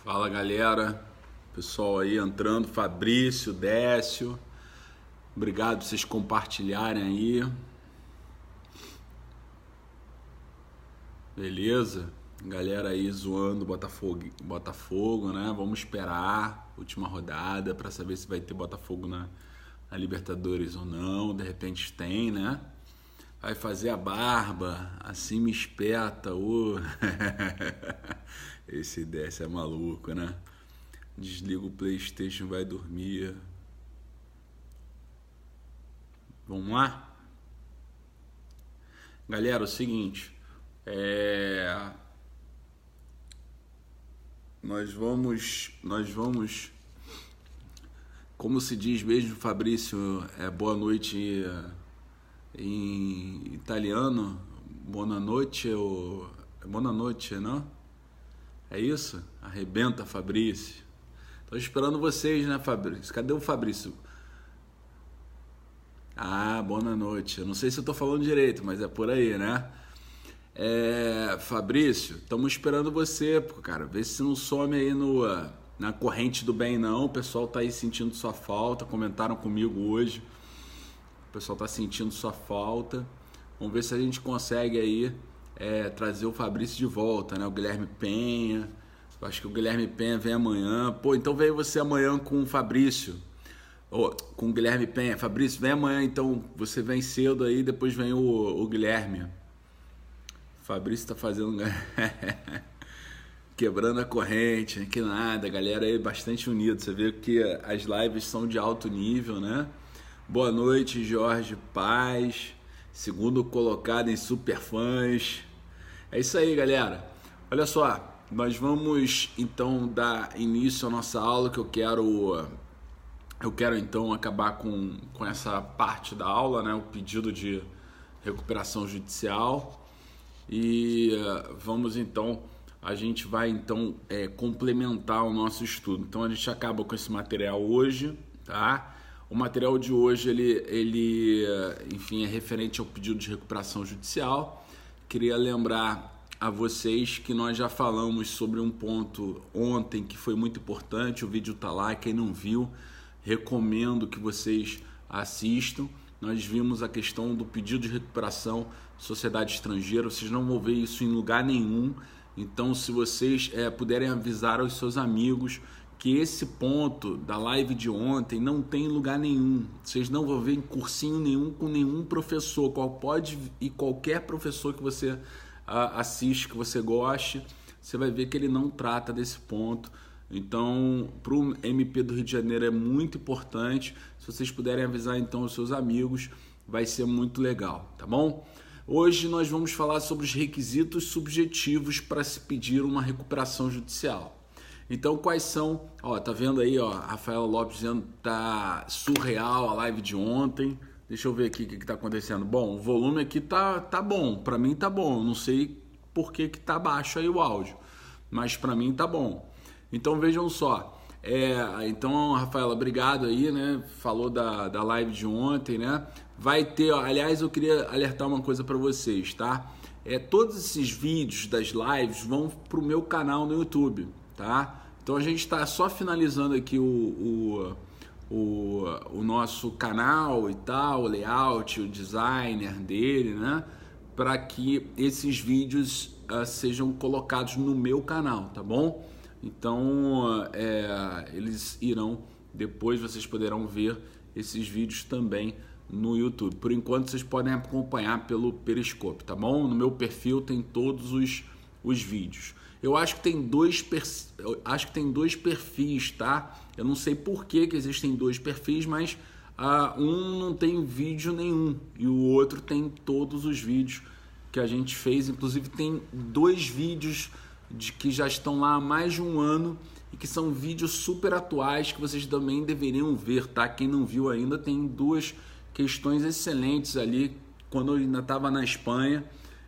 Fala galera, pessoal aí entrando, Fabrício, Décio, obrigado por vocês compartilharem aí, beleza? Galera aí zoando Botafogo, né? Vamos esperar a última rodada para saber se vai ter Botafogo na Libertadores ou não, de repente tem, né? Vai fazer a barba, assim me espeta, Esse Décio é maluco, né? Desliga o PlayStation, vai dormir. Vamos lá? Galera, é o seguinte, nós vamos, como se diz mesmo, Fabrício, boa noite em italiano, buonanotte, buonanotte, não? É isso? Arrebenta, Fabrício. Tô esperando vocês, né, Fabrício? Cadê o Fabrício? Ah, boa noite. Eu não sei se eu tô falando direito, mas é por aí, né? Fabrício, estamos esperando você, cara. Vê se não some aí na corrente do bem, não. O pessoal tá aí sentindo sua falta. Comentaram comigo hoje. O pessoal tá sentindo sua falta. Vamos ver se a gente consegue aí trazer o Fabrício de volta, né? O Guilherme Penha. Eu acho que o Guilherme Penha vem amanhã. Pô, então vem você amanhã com o Fabrício. Com o Guilherme Penha. Fabrício, vem amanhã então. Você vem cedo aí, depois vem o Guilherme. Fabrício tá fazendo... Quebrando a corrente, que nada, a galera aí bastante unida. Você vê que as lives são de alto nível, né? Boa noite, Jorge Paz, segundo colocado em Superfãs. É isso aí, galera. Olha só, nós vamos então dar início à nossa aula, que eu quero então acabar com essa parte da aula, né? O pedido de recuperação judicial. E vamos então, a gente vai então complementar o nosso estudo. Então a gente acaba com esse material hoje, tá? O material de hoje, enfim, é referente ao pedido de recuperação judicial. Queria lembrar a vocês que nós já falamos sobre um ponto ontem que foi muito importante. O vídeo tá lá, quem não viu, recomendo que vocês assistam. Nós vimos a questão do pedido de recuperação sociedade estrangeira. Vocês não vão ver isso em lugar nenhum. Então, se vocês puderem avisar aos seus amigos que esse ponto da live de ontem não tem lugar nenhum. Vocês não vão ver em cursinho nenhum com nenhum professor. Qualquer professor que você assiste, que você goste, você vai ver que ele não trata desse ponto. Então, para o MP do Rio de Janeiro é muito importante. Se vocês puderem avisar então os seus amigos, vai ser muito legal, tá bom? Hoje nós vamos falar sobre os requisitos subjetivos para se pedir uma recuperação judicial. Então, quais são? Tá vendo aí, Rafaela Lopes dizendo que tá surreal a live de ontem. Deixa eu ver aqui o que tá acontecendo. Bom, o volume aqui tá bom, para mim tá bom. Eu não sei por que tá baixo aí o áudio, mas para mim tá bom. Então, vejam só. Então, Rafaela, obrigado aí, né? Falou da live de ontem, né? Vai ter, aliás, eu queria alertar uma coisa para vocês, tá? Todos esses vídeos das lives vão pro meu canal no YouTube, tá? Então a gente está só finalizando aqui o nosso canal e tal, o layout, o designer dele, né? Para que esses vídeos sejam colocados no meu canal, tá bom? Então eles irão, depois vocês poderão ver esses vídeos também no YouTube. Por enquanto vocês podem acompanhar pelo Periscope, tá bom? No meu perfil tem todos os vídeos. Eu acho que tem dois perfis, tá? Eu não sei por que existem dois perfis, mas um não tem vídeo nenhum e o outro tem todos os vídeos que a gente fez. Inclusive tem 2 vídeos que já estão lá há mais de um ano e que são vídeos super atuais que vocês também deveriam ver, tá? Quem não viu ainda, tem 2 questões excelentes ali quando eu ainda estava na Espanha.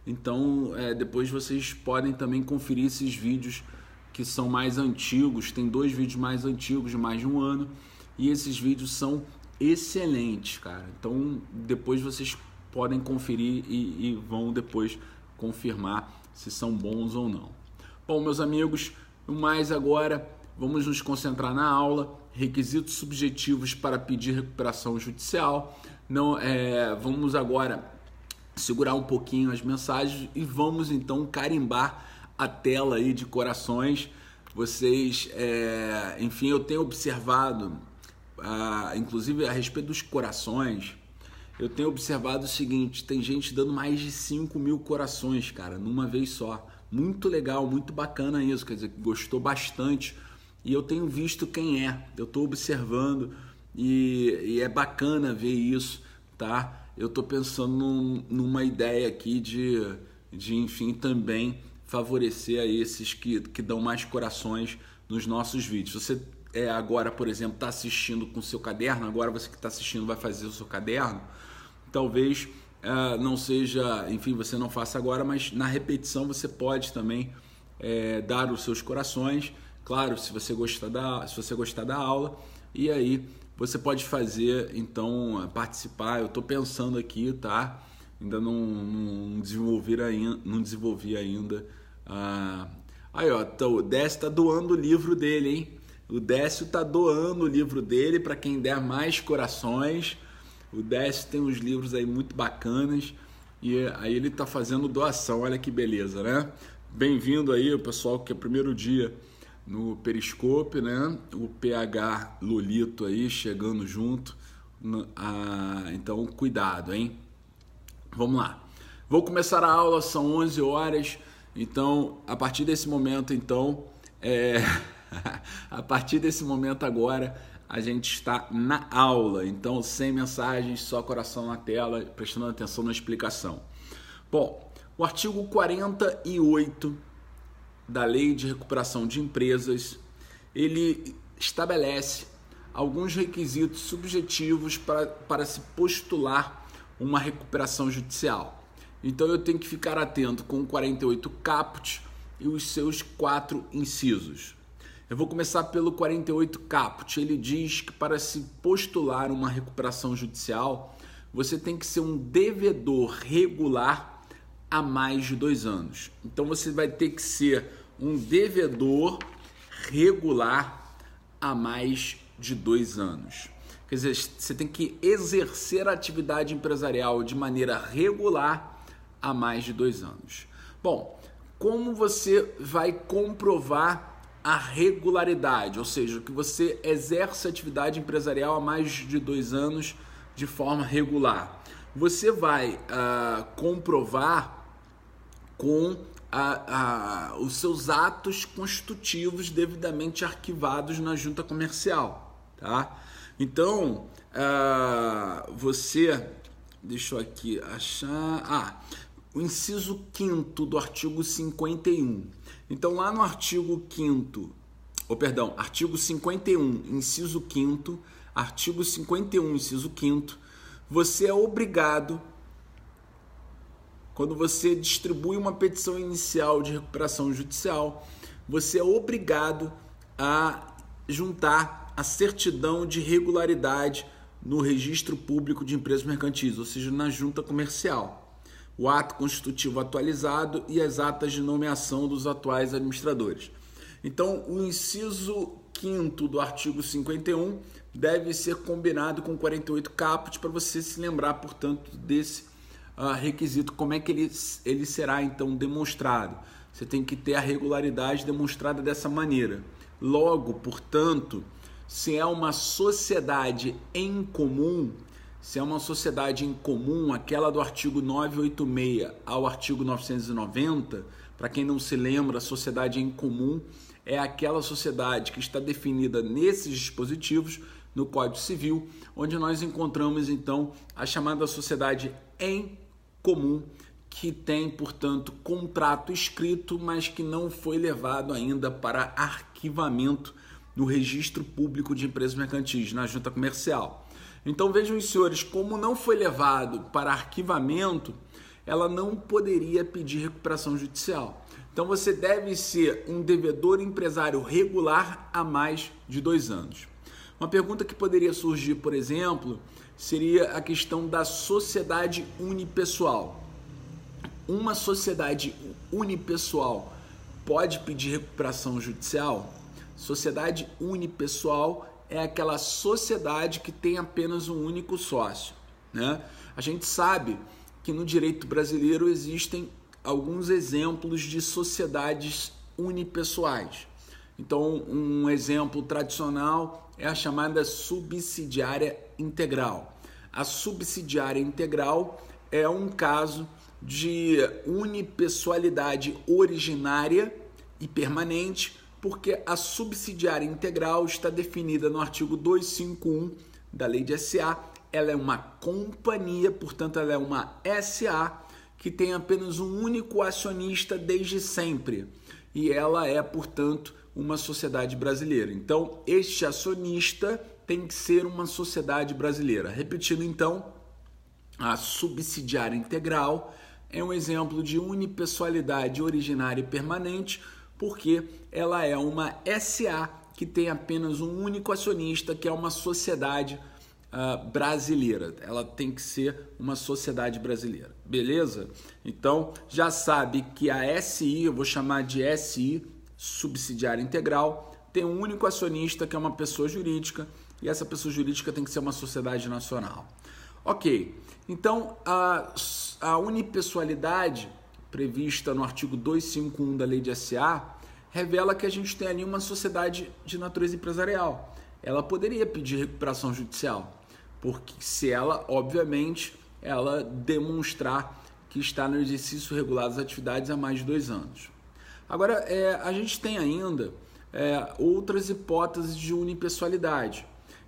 Então, depois vocês podem também conferir esses vídeos que são mais antigos. Tem 2 vídeos mais antigos, de mais de um ano, e esses vídeos são excelentes, cara. Então, depois vocês podem conferir e vão depois confirmar se são bons ou não. Bom, meus amigos, Mas agora vamos nos concentrar na aula. Requisitos subjetivos para pedir recuperação judicial. Vamos agora segurar um pouquinho as mensagens e vamos então carimbar a tela aí de corações. Vocês, enfim, eu tenho observado, inclusive a respeito dos corações, eu tenho observado o seguinte: tem gente dando mais de 5.000 corações, cara, numa vez só. Muito legal, muito bacana isso, quer dizer, gostou bastante. E eu tenho visto quem é, eu estou observando e é bacana ver isso, tá? Eu estou pensando numa ideia aqui de enfim, também favorecer a esses que dão mais corações nos nossos vídeos. Você agora, por exemplo, está assistindo com o seu caderno, agora você que está assistindo vai fazer o seu caderno, talvez não seja, enfim, você não faça agora, mas na repetição você pode também dar os seus corações, claro, se você gostar da aula, e aí você pode fazer, então, participar. Eu estou pensando aqui, tá? Ainda não desenvolvi ainda. Aí, ó, o Décio tá doando o livro dele, hein? O Décio tá doando o livro dele para quem der mais corações. O Décio tem uns livros aí muito bacanas e aí ele tá fazendo doação. Olha que beleza, né? Bem-vindo aí, o pessoal, que é o primeiro dia no Periscope, né? O PH Lolito aí chegando junto. Então, cuidado, hein? Vamos lá. Vou começar a aula, são 11 horas. Então, a partir desse momento, a partir desse momento agora, a gente está na aula. Então, sem mensagens, só coração na tela, prestando atenção na explicação. Bom, o artigo 48 da Lei de Recuperação de Empresas, ele estabelece alguns requisitos subjetivos para se postular uma recuperação judicial. Então eu tenho que ficar atento com o 48 caput e os seus 4 incisos. Eu vou começar pelo 48 caput. Ele diz que para se postular uma recuperação judicial, você tem que ser um devedor regular há mais de 2 anos. Então você vai ter que ser um devedor regular há mais de 2 anos. Quer dizer, você tem que exercer a atividade empresarial de maneira regular há mais de 2 anos. Bom, como você vai comprovar a regularidade? Ou seja, que você exerce a atividade empresarial há mais de 2 anos de forma regular. Você vai comprovar com os seus atos constitutivos devidamente arquivados na junta comercial, tá? Então, deixa eu aqui achar, o inciso 5º do artigo 51. Então, lá no artigo 51, inciso 5º, artigo 51, inciso 5º, você é obrigado, quando você distribui uma petição inicial de recuperação judicial, você é obrigado a juntar a certidão de regularidade no registro público de empresas mercantis, ou seja, na junta comercial, o ato constitutivo atualizado e as atas de nomeação dos atuais administradores. Então, o inciso 5º do artigo 51 deve ser combinado com 48 caput para você se lembrar, portanto, desse requisito. Como é que ele será então demonstrado? Você tem que ter a regularidade demonstrada dessa maneira. Logo, portanto, se é uma sociedade em comum, aquela do artigo 986 ao artigo 990, para quem não se lembra, a sociedade em comum é aquela sociedade que está definida nesses dispositivos no Código Civil, onde nós encontramos então a chamada sociedade em comum, que tem, portanto, contrato escrito, mas que não foi levado ainda para arquivamento no registro público de empresas mercantis, na junta comercial. Então vejam os senhores, como não foi levado para arquivamento, ela não poderia pedir recuperação judicial. Então você deve ser um devedor empresário regular há mais de 2 anos. Uma pergunta que poderia surgir, por exemplo, seria a questão da sociedade unipessoal. Uma sociedade unipessoal pode pedir recuperação judicial? Sociedade unipessoal é aquela sociedade que tem apenas um único sócio, né? A gente sabe que no direito brasileiro existem alguns exemplos de sociedades unipessoais. Então, um exemplo tradicional é a chamada subsidiária integral. A subsidiária integral é um caso de unipessoalidade originária e permanente, porque a subsidiária integral está definida no artigo 251 da Lei de SA. Ela é uma companhia, portanto, ela é uma SA que tem apenas um único acionista desde sempre. E ela é, portanto, uma sociedade brasileira. Então, este acionista tem que ser uma sociedade brasileira. Repetindo, então, a subsidiária integral é um exemplo de unipessoalidade originária e permanente, porque ela é uma SA que tem apenas um único acionista, que é uma sociedade brasileira. Ela tem que ser uma sociedade brasileira, beleza? Então, já sabe que a SI, eu vou chamar de SI, subsidiária integral, tem um único acionista, que é uma pessoa jurídica, e essa pessoa jurídica tem que ser uma sociedade nacional. Ok, então a unipessoalidade prevista no artigo 251 da Lei de SA revela que a gente tem ali uma sociedade de natureza empresarial. Ela poderia pedir recuperação judicial, porque se ela, obviamente, ela demonstrar que está no exercício regular das atividades há mais de 2 anos. Agora, a gente tem ainda outras hipóteses de unipessoalidade.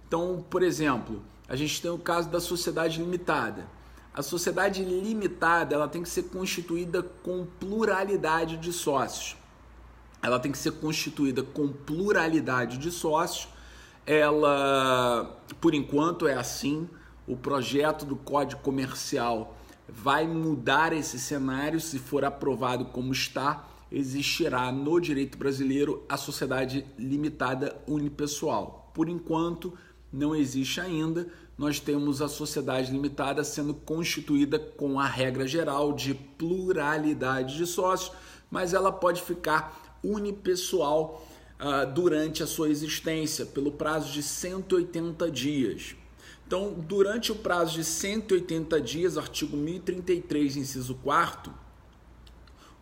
Então, por exemplo, a gente tem o caso da sociedade limitada. A sociedade limitada ela tem que ser constituída com pluralidade de sócios. Ela tem que ser constituída com pluralidade de sócios. Ela, por enquanto, é assim. O projeto do Código Comercial vai mudar esse cenário. Se for aprovado como está, existirá no direito brasileiro a sociedade limitada unipessoal. Por enquanto, não existe ainda. Nós temos a sociedade limitada sendo constituída com a regra geral de pluralidade de sócios, mas ela pode ficar unipessoal durante a sua existência, pelo prazo de 180 dias. Então, durante o prazo de 180 dias, artigo 1033, inciso 4º,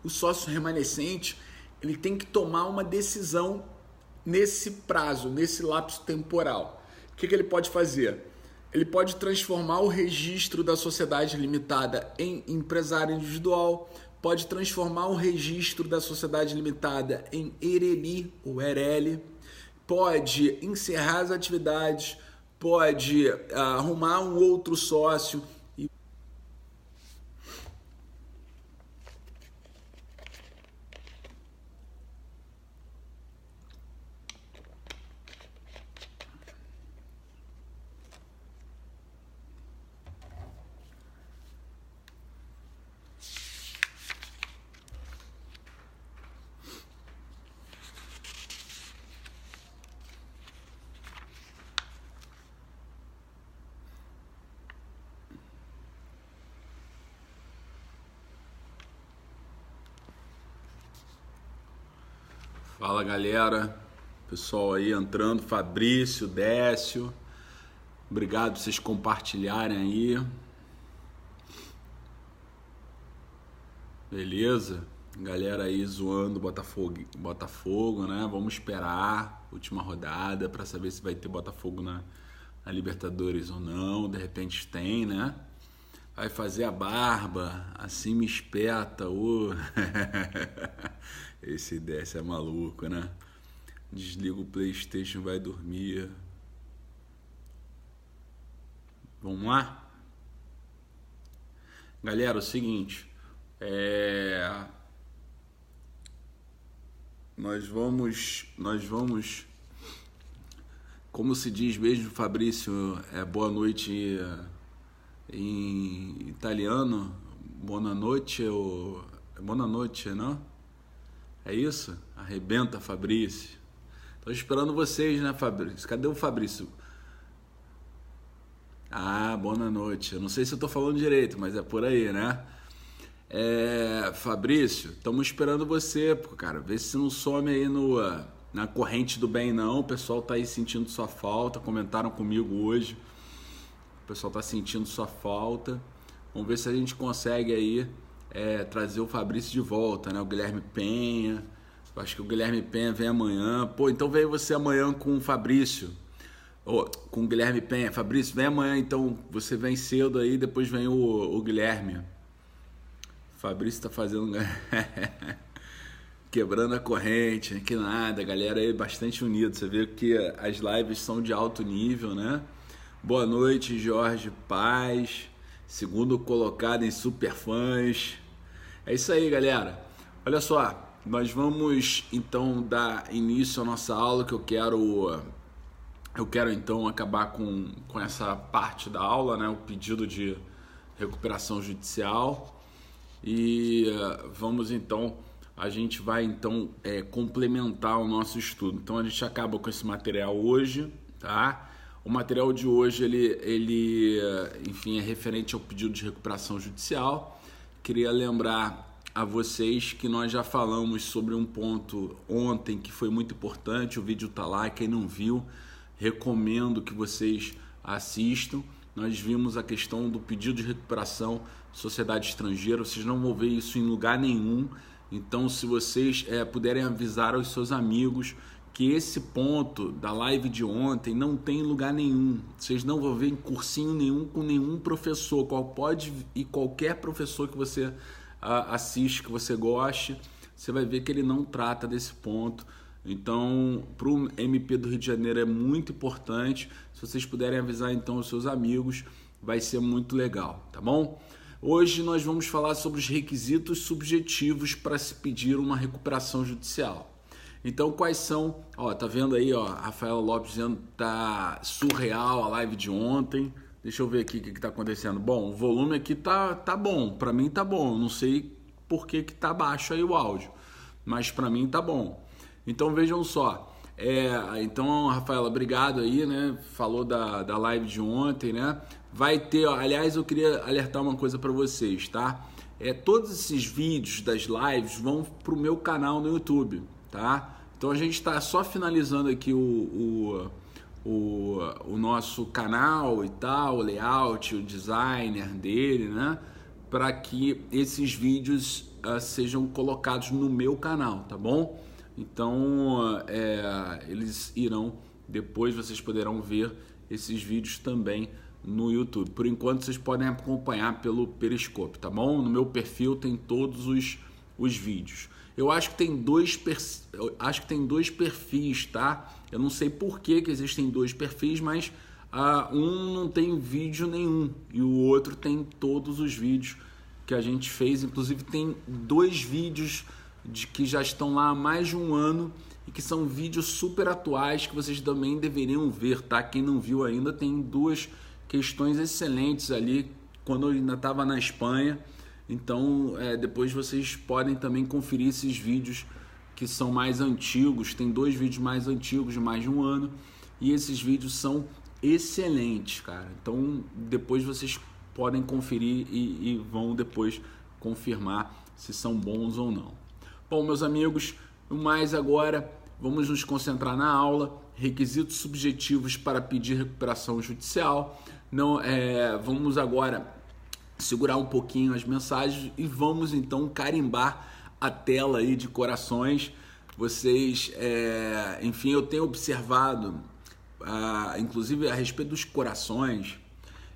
o sócio remanescente ele tem que tomar uma decisão nesse prazo, nesse lapso temporal. O que ele pode fazer? Ele pode transformar o registro da sociedade limitada em empresário individual, pode transformar o registro da sociedade limitada em ERELI ou ERELI, pode encerrar as atividades, pode arrumar um outro sócio. Fala galera, pessoal aí entrando, Fabrício, Décio, obrigado por vocês compartilharem aí, beleza? Galera aí zoando Botafogo, né? Vamos esperar a última rodada para saber se vai ter Botafogo na Libertadores ou não, de repente tem, né? Vai fazer a barba, assim me espeta, Esse Décio é maluco, né? Desliga o PlayStation, vai dormir. Vamos lá? Galera, é o seguinte. Nós vamos... Como se diz mesmo, Fabrício, boa noite em italiano. Buona noite, não? É isso? Arrebenta, Fabrício. Tô esperando vocês, né, Fabrício? Cadê o Fabrício? Boa noite. Eu não sei se eu tô falando direito, mas é por aí, né? Fabrício, estamos esperando você, cara. Vê se não some aí na corrente do bem, não. O pessoal tá aí sentindo sua falta. Comentaram comigo hoje. O pessoal tá sentindo sua falta. Vamos ver se a gente consegue aí trazer o Fabrício de volta, né? O Guilherme Penha. Eu acho que o Guilherme Penha vem amanhã. Pô, então vem você amanhã com o Fabrício. Com o Guilherme Penha. Fabrício, vem amanhã então. Você vem cedo aí, depois vem o Guilherme. Fabrício tá fazendo... Quebrando a corrente, que nada, a galera aí bastante unida. Você vê que as lives são de alto nível, né? Boa noite, Jorge Paz, segundo colocado em Superfãs. É isso aí, galera. Olha só, nós vamos então dar início à nossa aula, que eu quero então acabar com essa parte da aula, né? O pedido de recuperação judicial. E a gente vai então complementar o nosso estudo. Então a gente acaba com esse material hoje, tá? O material de hoje enfim, é referente ao pedido de recuperação judicial. Queria lembrar a vocês que nós já falamos sobre um ponto ontem que foi muito importante. O vídeo tá lá, quem não viu, recomendo que vocês assistam. Nós vimos a questão do pedido de recuperação sociedade estrangeira. Vocês não vão ver isso em lugar nenhum. Então, se vocês puderem avisar aos seus amigos que esse ponto da live de ontem não tem lugar nenhum. Vocês não vão ver em cursinho nenhum com nenhum professor. Qualquer professor que você assiste, que você goste, você vai ver que ele não trata desse ponto. Então, para o MP do Rio de Janeiro é muito importante. Se vocês puderem avisar então os seus amigos, vai ser muito legal, tá bom? Hoje nós vamos falar sobre os requisitos subjetivos para se pedir uma recuperação judicial. Então, quais são? Tá vendo aí, Rafaela Lopes dizendo que tá surreal a live de ontem. Deixa eu ver aqui o que tá acontecendo. Bom, o volume aqui tá bom, para mim tá bom. Eu não sei por que tá baixo aí o áudio, mas para mim tá bom. Então vejam só, então Rafaela, obrigado aí, né? Falou da live de ontem, né? Vai ter, aliás, eu queria alertar uma coisa para vocês, tá? Todos esses vídeos das lives vão pro meu canal no YouTube, tá? Então a gente está só finalizando aqui o nosso canal e tal, o layout, o designer dele, né? Para que esses vídeos sejam colocados no meu canal, tá bom? Então, eles irão, depois vocês poderão ver esses vídeos também no YouTube. Por enquanto, vocês podem acompanhar pelo Periscope, tá bom? No meu perfil tem todos os vídeos. Eu acho que tem dois perfis, tá? Eu não sei por que existem dois perfis, mas um não tem vídeo nenhum e o outro tem todos os vídeos que a gente fez. Inclusive, tem 2 vídeos que já estão lá há mais de um ano e que são vídeos super atuais que vocês também deveriam ver, tá? Quem não viu ainda, tem 2 questões excelentes ali quando eu ainda estava na Espanha. Então, depois vocês podem também conferir esses vídeos que são mais antigos. Tem 2 vídeos mais antigos de mais de um ano e esses vídeos são excelentes, cara. Então, depois vocês podem conferir e vão depois confirmar se são bons ou não. Bom, meus amigos, mais agora vamos nos concentrar na aula. Requisitos subjetivos para pedir recuperação judicial. Vamos agora segurar um pouquinho as mensagens e vamos então carimbar a tela aí de corações. Vocês, enfim, eu tenho observado, inclusive a respeito dos corações,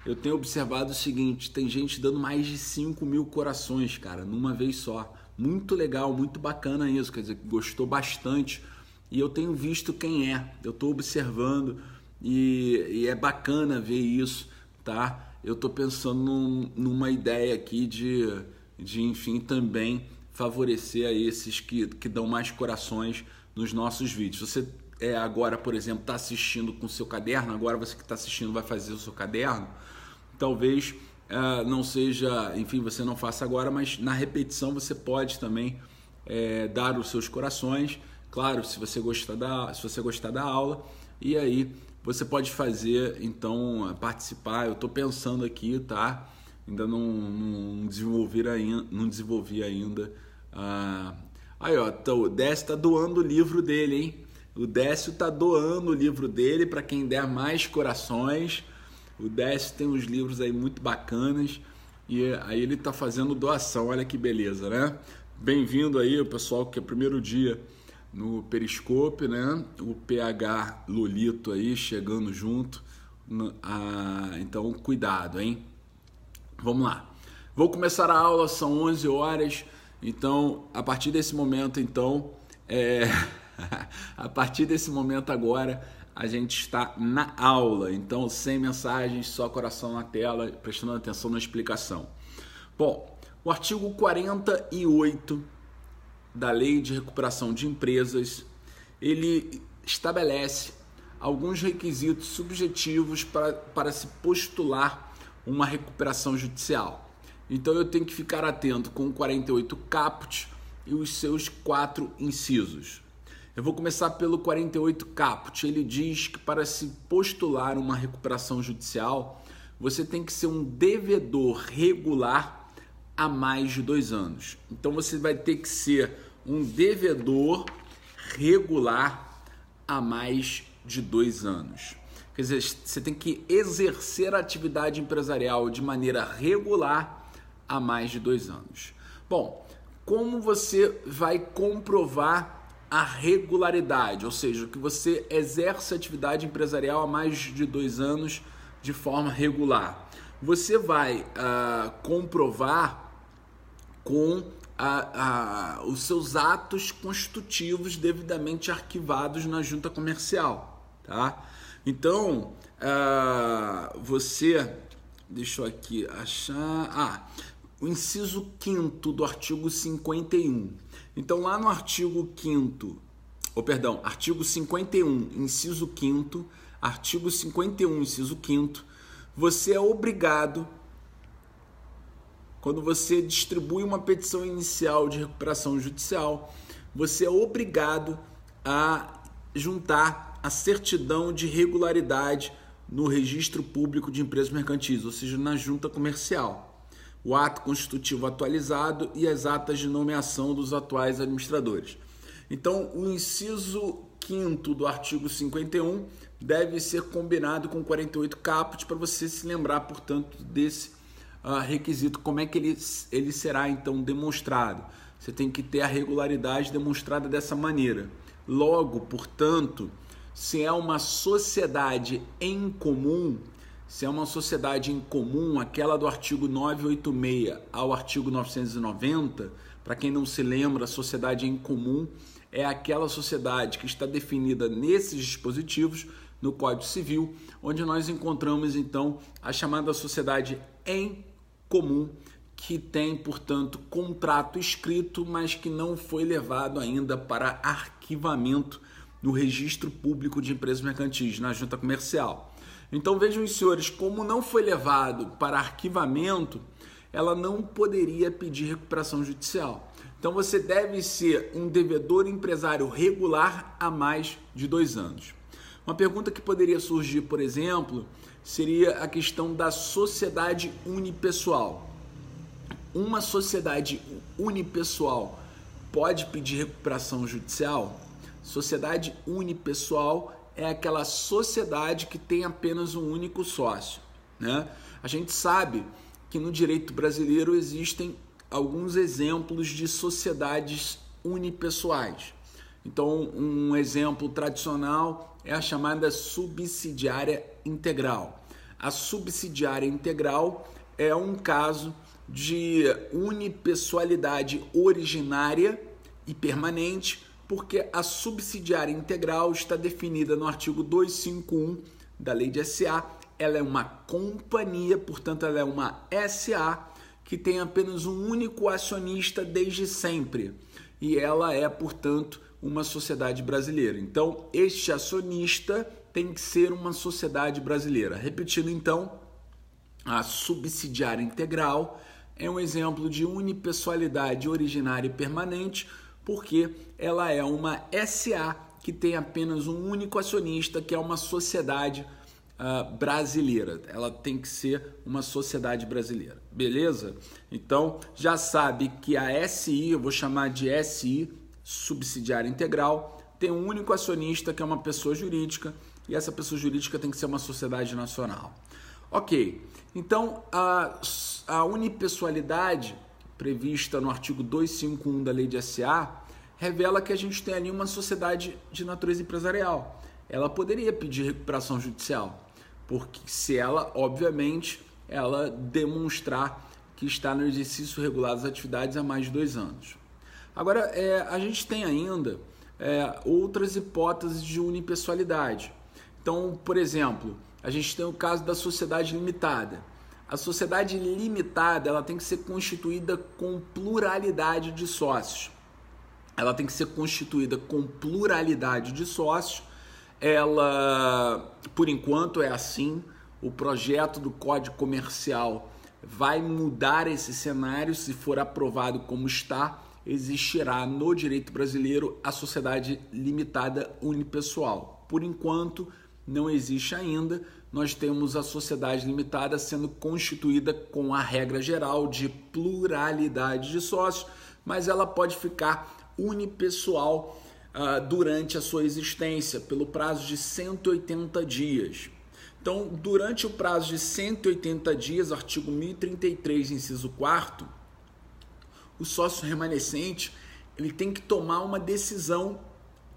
eu tenho observado o seguinte: tem gente dando mais de 5.000 corações, cara, numa vez só. Muito legal, muito bacana isso, quer dizer, gostou bastante. E eu tenho visto quem eu estou observando e é bacana ver isso, tá? Eu estou pensando numa ideia aqui de enfim, também favorecer a esses que dão mais corações nos nossos vídeos. Você agora, por exemplo, está assistindo com o seu caderno, agora você que está assistindo vai fazer o seu caderno, talvez não seja, enfim, você não faça agora, mas na repetição você pode também dar os seus corações, claro, se você gostar da aula, e aí você pode fazer, então, participar. Eu estou pensando aqui, tá? ainda não desenvolvi ainda. Aí, ó, então, o Décio tá doando o livro dele, hein? O Décio tá doando o livro dele para quem der mais corações. O Décio tem uns livros aí muito bacanas e aí ele tá fazendo doação, olha que beleza, né? Bem-vindo aí, o pessoal, que é o primeiro dia no Periscope, né? O PH Lolito aí chegando junto. Então, cuidado, hein? Vamos lá. Vou começar a aula, são 11 horas. Então, a partir desse momento, a partir desse momento agora, a gente está na aula. Então, sem mensagens, só coração na tela, prestando atenção na explicação. Bom, o artigo 48 da Lei de Recuperação de Empresas, ele estabelece alguns requisitos subjetivos para se postular uma recuperação judicial. Então eu tenho que ficar atento com o 48 caput e os seus 4 incisos. Eu vou começar pelo 48 caput. Ele diz que para se postular uma recuperação judicial, você tem que ser um devedor regular há mais de 2 anos. Então você vai ter que ser um devedor regular há mais de 2 anos. Quer dizer, você tem que exercer a atividade empresarial de maneira regular há mais de 2 anos. Bom, como você vai comprovar a regularidade? Ou seja, que você exerce a atividade empresarial há mais de 2 anos de forma regular. Você vai comprovar com os seus atos constitutivos devidamente arquivados na junta comercial, tá? Então, deixa eu aqui achar, o inciso 5º do artigo 51. Então, lá no artigo 51, inciso 5º, artigo 51, inciso 5º, você é obrigado, quando você distribui uma petição inicial de recuperação judicial, você é obrigado a juntar a certidão de regularidade no registro público de empresas mercantis, ou seja, na junta comercial, o ato constitutivo atualizado e as atas de nomeação dos atuais administradores. Então, o inciso 5º do artigo 51 deve ser combinado com 48 caput para você se lembrar, portanto, desse requisito. Como é que ele será então demonstrado? Você tem que ter a regularidade demonstrada dessa maneira. Logo, portanto, se é uma sociedade em comum, aquela do artigo 986 ao artigo 990, para quem não se lembra, a sociedade em comum é aquela sociedade que está definida nesses dispositivos no Código Civil, onde nós encontramos então a chamada sociedade em comum, que tem, portanto, contrato escrito, mas que não foi levado ainda para arquivamento no registro público de empresas mercantis, na junta comercial. Então vejam, senhores, como não foi levado para arquivamento, ela não poderia pedir recuperação judicial. Então você deve ser um devedor empresário regular há mais de 2 anos. Uma pergunta que poderia surgir, por exemplo, seria a questão da sociedade unipessoal. Uma sociedade unipessoal pode pedir recuperação judicial? Sociedade unipessoal é aquela sociedade que tem apenas um único sócio, né? A gente sabe que no direito brasileiro existem alguns exemplos de sociedades unipessoais. Então, um exemplo tradicional é a chamada subsidiária integral. A subsidiária integral é um caso de unipessoalidade originária e permanente, porque a subsidiária integral está definida no artigo 251 da Lei de SA. Ela é uma companhia, portanto, ela é uma SA que tem apenas um único acionista desde sempre. E ela é, portanto, uma sociedade brasileira. Então, este acionista tem que ser uma sociedade brasileira. Repetindo, então, a subsidiária integral é um exemplo de unipessoalidade originária e permanente, porque ela é uma SA que tem apenas um único acionista, que é uma sociedade brasileira, ela tem que ser uma sociedade brasileira, beleza? Então já sabe que a SI, eu vou chamar de SI, subsidiária integral, tem um único acionista que é uma pessoa jurídica e essa pessoa jurídica tem que ser uma sociedade nacional. Ok, então a unipessoalidade prevista no artigo 251 da Lei de SA revela que a gente tem ali uma sociedade de natureza empresarial. Ela poderia pedir recuperação judicial, porque se ela, obviamente, ela demonstrar que está no exercício regular das atividades há mais de 2 anos. Agora, a gente tem ainda outras hipóteses de unipessoalidade. Então, por exemplo, a gente tem o caso da sociedade limitada. A sociedade limitada ela tem que ser constituída com pluralidade de sócios. Ela tem que ser constituída com pluralidade de sócios. Ela, por enquanto, é assim. O projeto do Código Comercial vai mudar esse cenário. Se for aprovado como está, existirá no direito brasileiro a sociedade limitada unipessoal. Por enquanto, não existe ainda. Nós temos a sociedade limitada sendo constituída com a regra geral de pluralidade de sócios, mas ela pode ficar unipessoal durante a sua existência, pelo prazo de 180 dias. Então, durante o prazo de 180 dias, artigo 1033, inciso 4º, o sócio remanescente ele tem que tomar uma decisão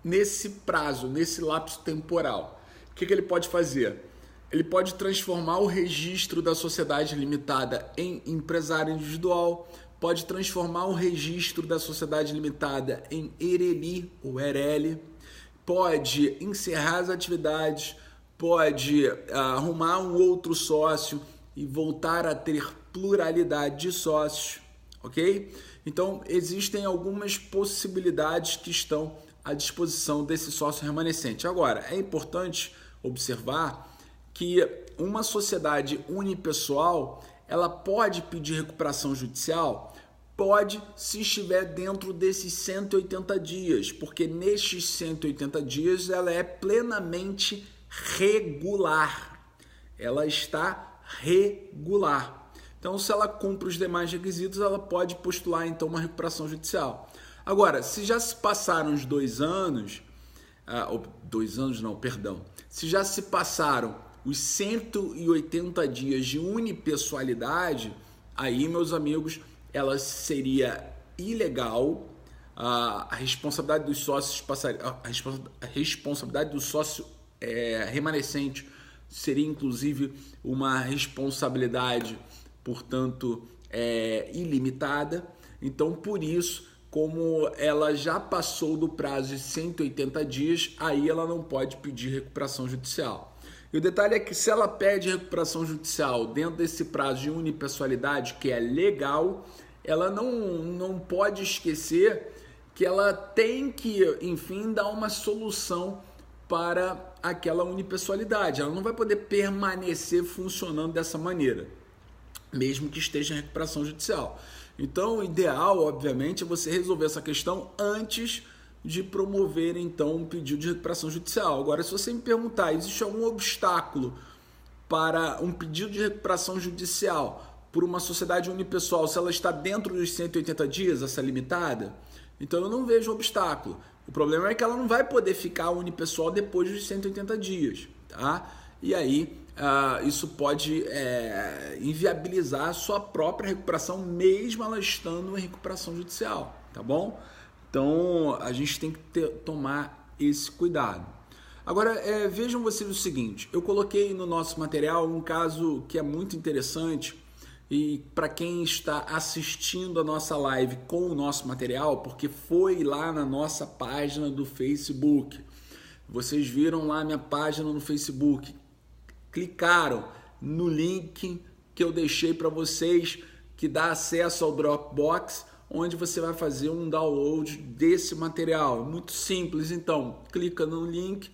nesse prazo, nesse lapso temporal. O que ele pode fazer? Ele pode transformar o registro da sociedade limitada em empresário individual, pode transformar o registro da sociedade limitada em ERELI ou ERELI, pode encerrar as atividades, pode arrumar um outro sócio e voltar a ter pluralidade de sócios, ok? Então, existem algumas possibilidades que estão à disposição desse sócio remanescente. Agora, é importante observar que uma sociedade unipessoal, ela pode pedir recuperação judicial? Pode, se estiver dentro desses 180 dias, porque nestes 180 dias ela é plenamente regular. Ela está regular. Então, se ela cumpre os demais requisitos, ela pode postular, então, uma recuperação judicial. Agora, se já se passaram os 2 anos, se já se passaram os 180 dias de unipessoalidade, aí, meus amigos, ela seria ilegal, a responsabilidade dos sócios a responsabilidade do sócio remanescente seria, inclusive, uma responsabilidade, portanto, ilimitada. Então, por isso, como ela já passou do prazo de 180 dias, aí ela não pode pedir recuperação judicial. E o detalhe é que se ela pede recuperação judicial dentro desse prazo de unipessoalidade, que é legal, ela não pode esquecer que ela tem que, enfim, dar uma solução para aquela unipessoalidade. Ela não vai poder permanecer funcionando dessa maneira, mesmo que esteja em recuperação judicial. Então, o ideal, obviamente, é você resolver essa questão antes de promover, então, um pedido de recuperação judicial. Agora, se você me perguntar, existe algum obstáculo para um pedido de recuperação judicial por uma sociedade unipessoal, se ela está dentro dos 180 dias, essa limitada? Então, eu não vejo obstáculo. O problema é que ela não vai poder ficar unipessoal depois dos 180 dias, tá? E aí, isso pode inviabilizar a sua própria recuperação, mesmo ela estando em recuperação judicial, tá bom? Então, a gente tem que tomar esse cuidado. Agora, vejam vocês o seguinte, eu coloquei no nosso material um caso que é muito interessante e para quem está assistindo a nossa live com o nosso material, porque foi lá na nossa página do Facebook, vocês viram lá a minha página no Facebook, clicaram no link que eu deixei para vocês, que dá acesso ao Dropbox, onde você vai fazer um download desse material. Muito simples, então, clica no link,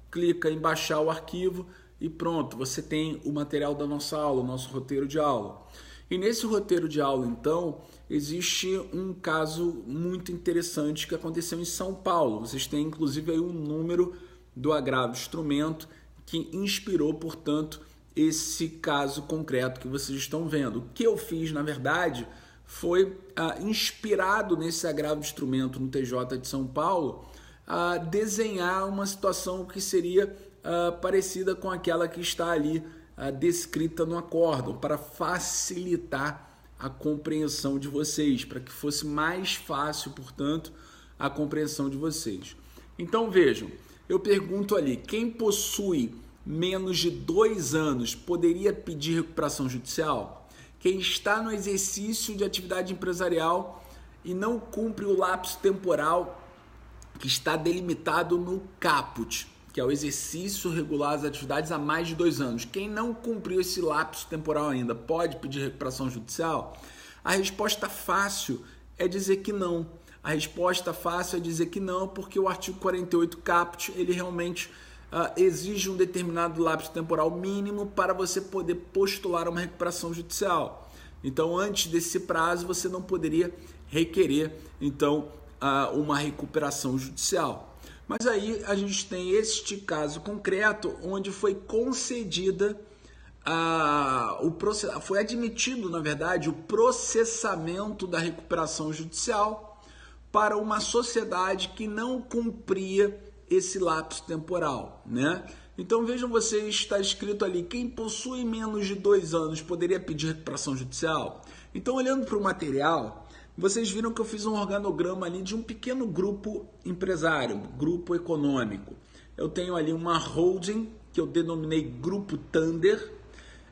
clica em baixar o arquivo e pronto, você tem o material da nossa aula, o nosso roteiro de aula. E nesse roteiro de aula, então, existe um caso muito interessante que aconteceu em São Paulo. Vocês têm, inclusive, aí um número do agravo de instrumento que inspirou, portanto, esse caso concreto que vocês estão vendo. O que eu fiz, na verdade, foi inspirado nesse agravo de instrumento no TJ de São Paulo, a desenhar uma situação que seria parecida com aquela que está ali descrita no acórdão, para facilitar a compreensão de vocês, para que fosse mais fácil, portanto, a compreensão de vocês. Então vejam, eu pergunto ali, quem possui menos de 2 anos poderia pedir recuperação judicial? Quem está no exercício de atividade empresarial e não cumpre o lapso temporal que está delimitado no caput, que é o exercício regular das atividades há mais de 2 anos. Quem não cumpriu esse lapso temporal ainda pode pedir recuperação judicial? A resposta fácil é dizer que não. A resposta fácil é dizer que não, porque o artigo 48 caput, ele realmente exige um determinado lapso temporal mínimo para você poder postular uma recuperação judicial. Então, antes desse prazo, você não poderia requerer, então, uma recuperação judicial. Mas aí a gente tem este caso concreto onde foi concedida, foi admitido, na verdade, o processamento da recuperação judicial para uma sociedade que não cumpria esse lapso temporal, né? Então vejam vocês, está escrito ali, quem possui menos de 2 anos poderia pedir recuperação judicial? Então, olhando para o material, vocês viram que eu fiz um organograma ali de um pequeno grupo empresário, grupo econômico. Eu tenho ali uma holding, que eu denominei Grupo Thunder.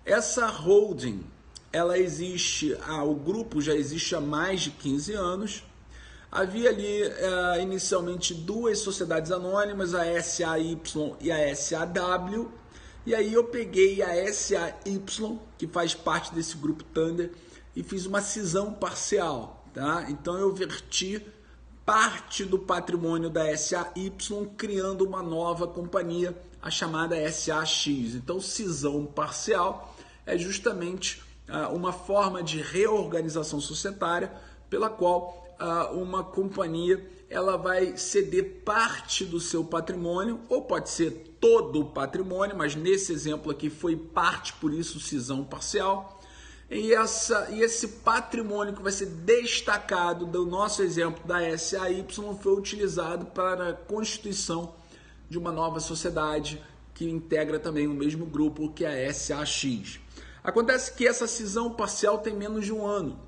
Essa holding, ela existe, o grupo já existe há mais de 15 anos. Havia ali inicialmente 2 sociedades anônimas, a SAY e a SAW, e aí eu peguei a SAY, que faz parte desse grupo Thunder, e fiz uma cisão parcial, tá? Então eu verti parte do patrimônio da SAY, criando uma nova companhia, a chamada SAX. Então cisão parcial é justamente uma forma de reorganização societária pela qual uma companhia ela vai ceder parte do seu patrimônio, ou pode ser todo o patrimônio, mas nesse exemplo aqui foi parte, por isso cisão parcial. E esse patrimônio que vai ser destacado do nosso exemplo da SAY foi utilizado para a constituição de uma nova sociedade que integra também o mesmo grupo, que é a SAX. Acontece que essa cisão parcial tem menos de 1 ano.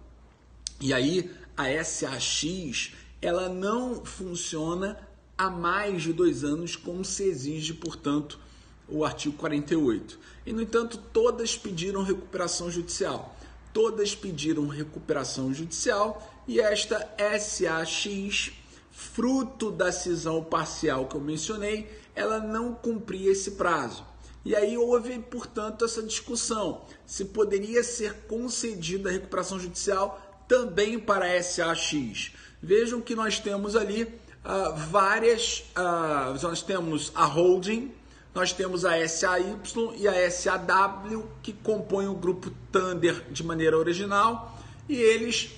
E aí a SAX ela não funciona há mais de 2 anos, como se exige, portanto, o artigo 48. E, no entanto, todas pediram recuperação judicial. Todas pediram recuperação judicial e esta SAX, fruto da cisão parcial que eu mencionei, ela não cumpria esse prazo. E aí houve, portanto, essa discussão se poderia ser concedida a recuperação judicial também para a SAX. Vejam que nós temos ali nós temos a holding, nós temos a SAY e a SAW, que compõem o grupo Thunder de maneira original, e eles,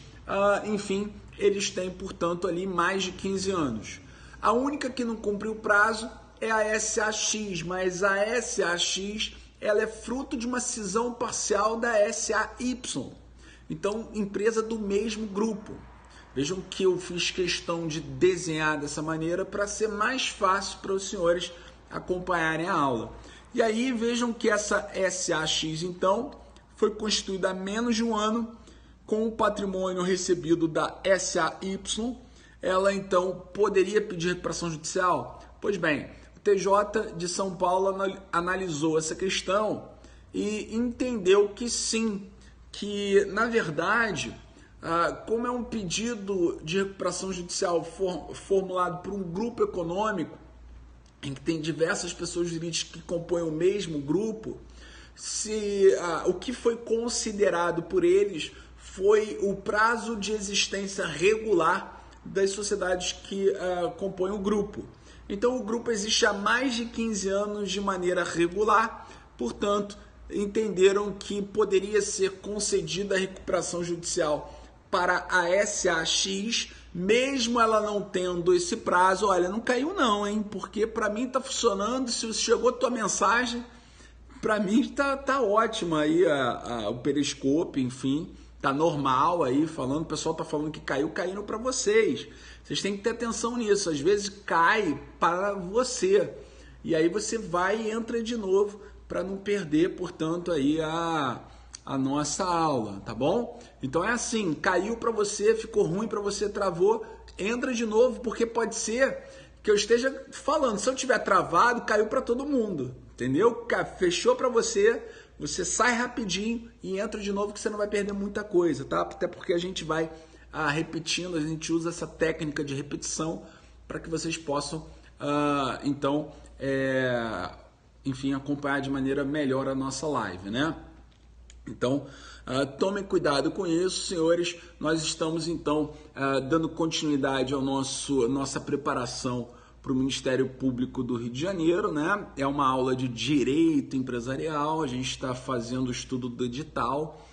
enfim, eles têm, portanto, ali mais de 15 anos. A única que não cumpriu o prazo é a SAX, mas a SAX ela é fruto de uma cisão parcial da SAY. Então, empresa do mesmo grupo. Vejam que eu fiz questão de desenhar dessa maneira para ser mais fácil para os senhores acompanharem a aula. E aí vejam que essa SAX, então, foi constituída há menos de 1 ano, com o patrimônio recebido da SAY. Ela, então, poderia pedir recuperação judicial? Pois bem, o TJ de São Paulo analisou essa questão e entendeu que sim, que, na verdade, como é um pedido de recuperação judicial formulado por um grupo econômico, em que tem diversas pessoas jurídicas que compõem o mesmo grupo, o que foi considerado por eles foi o prazo de existência regular das sociedades que compõem o grupo. Então, o grupo existe há mais de 15 anos de maneira regular, portanto, entenderam que poderia ser concedida a recuperação judicial para a SAX, mesmo ela não tendo esse prazo, olha, não caiu não, hein? Porque para mim tá funcionando, se chegou a tua mensagem, para mim tá ótima aí o Periscope, enfim, tá normal aí falando, o pessoal tá falando que caindo para vocês. Vocês têm que ter atenção nisso, às vezes cai para você. E aí você vai e entra de novo para não perder, portanto, aí a nossa aula, tá bom? Então é assim, caiu para você, ficou ruim para você, travou, entra de novo, porque pode ser que eu esteja falando, se eu tiver travado, caiu para todo mundo, entendeu? Fechou para você, você sai rapidinho e entra de novo que você não vai perder muita coisa, tá? Até porque a gente vai repetindo, a gente usa essa técnica de repetição para que vocês possam, então, enfim, acompanhar de maneira melhor a nossa live, né? Então, tomem cuidado com isso, senhores. Nós estamos, então, dando continuidade ao nossa preparação para o Ministério Público do Rio de Janeiro, né? É uma aula de Direito Empresarial, a gente está fazendo o estudo do edital,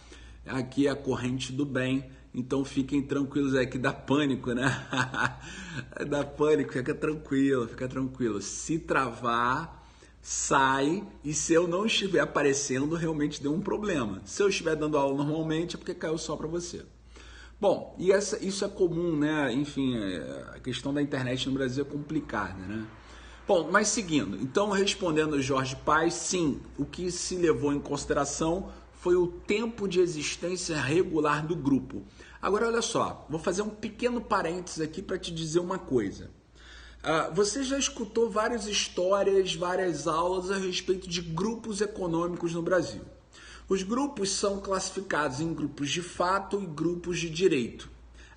aqui é a corrente do bem, então fiquem tranquilos, que dá pânico, né? Dá pânico, fica tranquilo. Se travar, sai, e se eu não estiver aparecendo, realmente deu um problema. Se eu estiver dando aula normalmente, é porque caiu só para você. Bom, e isso é comum, né? Enfim, a questão da internet no Brasil é complicada, né? Bom, mas seguindo, então respondendo ao Jorge Paes, sim, o que se levou em consideração foi o tempo de existência regular do grupo. Agora, olha só, vou fazer um pequeno parênteses aqui para te dizer uma coisa. Você já escutou várias histórias, várias aulas a respeito de grupos econômicos no Brasil. Os grupos são classificados em grupos de fato e grupos de direito.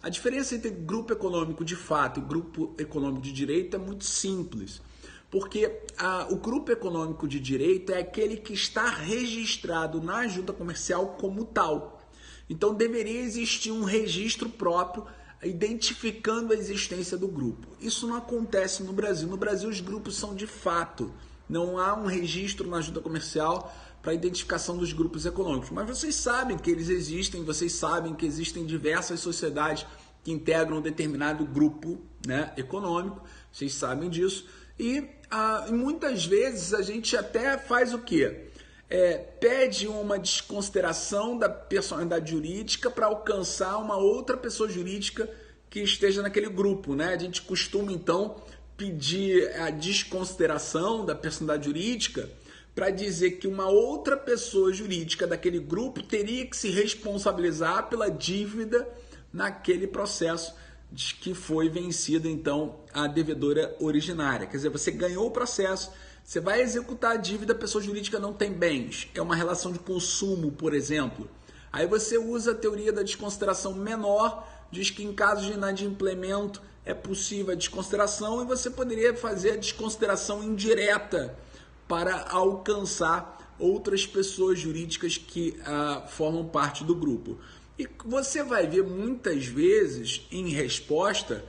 A diferença entre grupo econômico de fato e grupo econômico de direito é muito simples, porque o grupo econômico de direito é aquele que está registrado na junta comercial como tal. Então deveria existir um registro próprio identificando a existência do grupo. Isso não acontece no Brasil. No Brasil, os grupos são de fato. Não há um registro na junta comercial para a identificação dos grupos econômicos. Mas vocês sabem que eles existem, vocês sabem que existem diversas sociedades que integram um determinado grupo, né, econômico. Vocês sabem disso. E muitas vezes a gente até faz o quê? Pede uma desconsideração da personalidade jurídica para alcançar uma outra pessoa jurídica que esteja naquele grupo, né? A gente costuma, então, pedir a desconsideração da personalidade jurídica para dizer que uma outra pessoa jurídica daquele grupo teria que se responsabilizar pela dívida naquele processo de que foi vencida, então, a devedora originária. Quer dizer, você ganhou o processo, você vai executar a dívida, a pessoa jurídica não tem bens. É uma relação de consumo, por exemplo. Aí você usa a teoria da desconsideração menor, diz que em caso de inadimplemento é possível a desconsideração e você poderia fazer a desconsideração indireta para alcançar outras pessoas jurídicas que formam parte do grupo. E você vai ver muitas vezes em resposta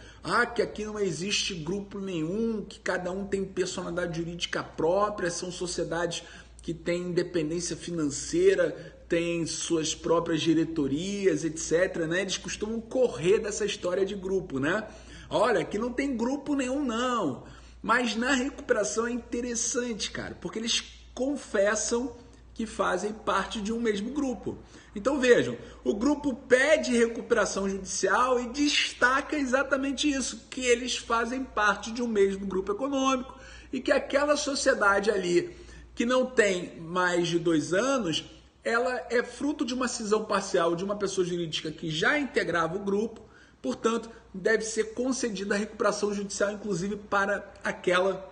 que aqui não existe grupo nenhum, que cada um tem personalidade jurídica própria, são sociedades que têm independência financeira, têm suas próprias diretorias, etc. Né? Eles costumam correr dessa história de grupo, né? Olha, aqui não tem grupo nenhum não. Mas na recuperação é interessante, cara, porque eles confessam que fazem parte de um mesmo grupo. Então vejam, o grupo pede recuperação judicial e destaca exatamente isso, que eles fazem parte de um mesmo grupo econômico e que aquela sociedade ali que não tem mais de 2 anos, ela é fruto de uma cisão parcial de uma pessoa jurídica que já integrava o grupo, portanto, deve ser concedida a recuperação judicial, inclusive para aquela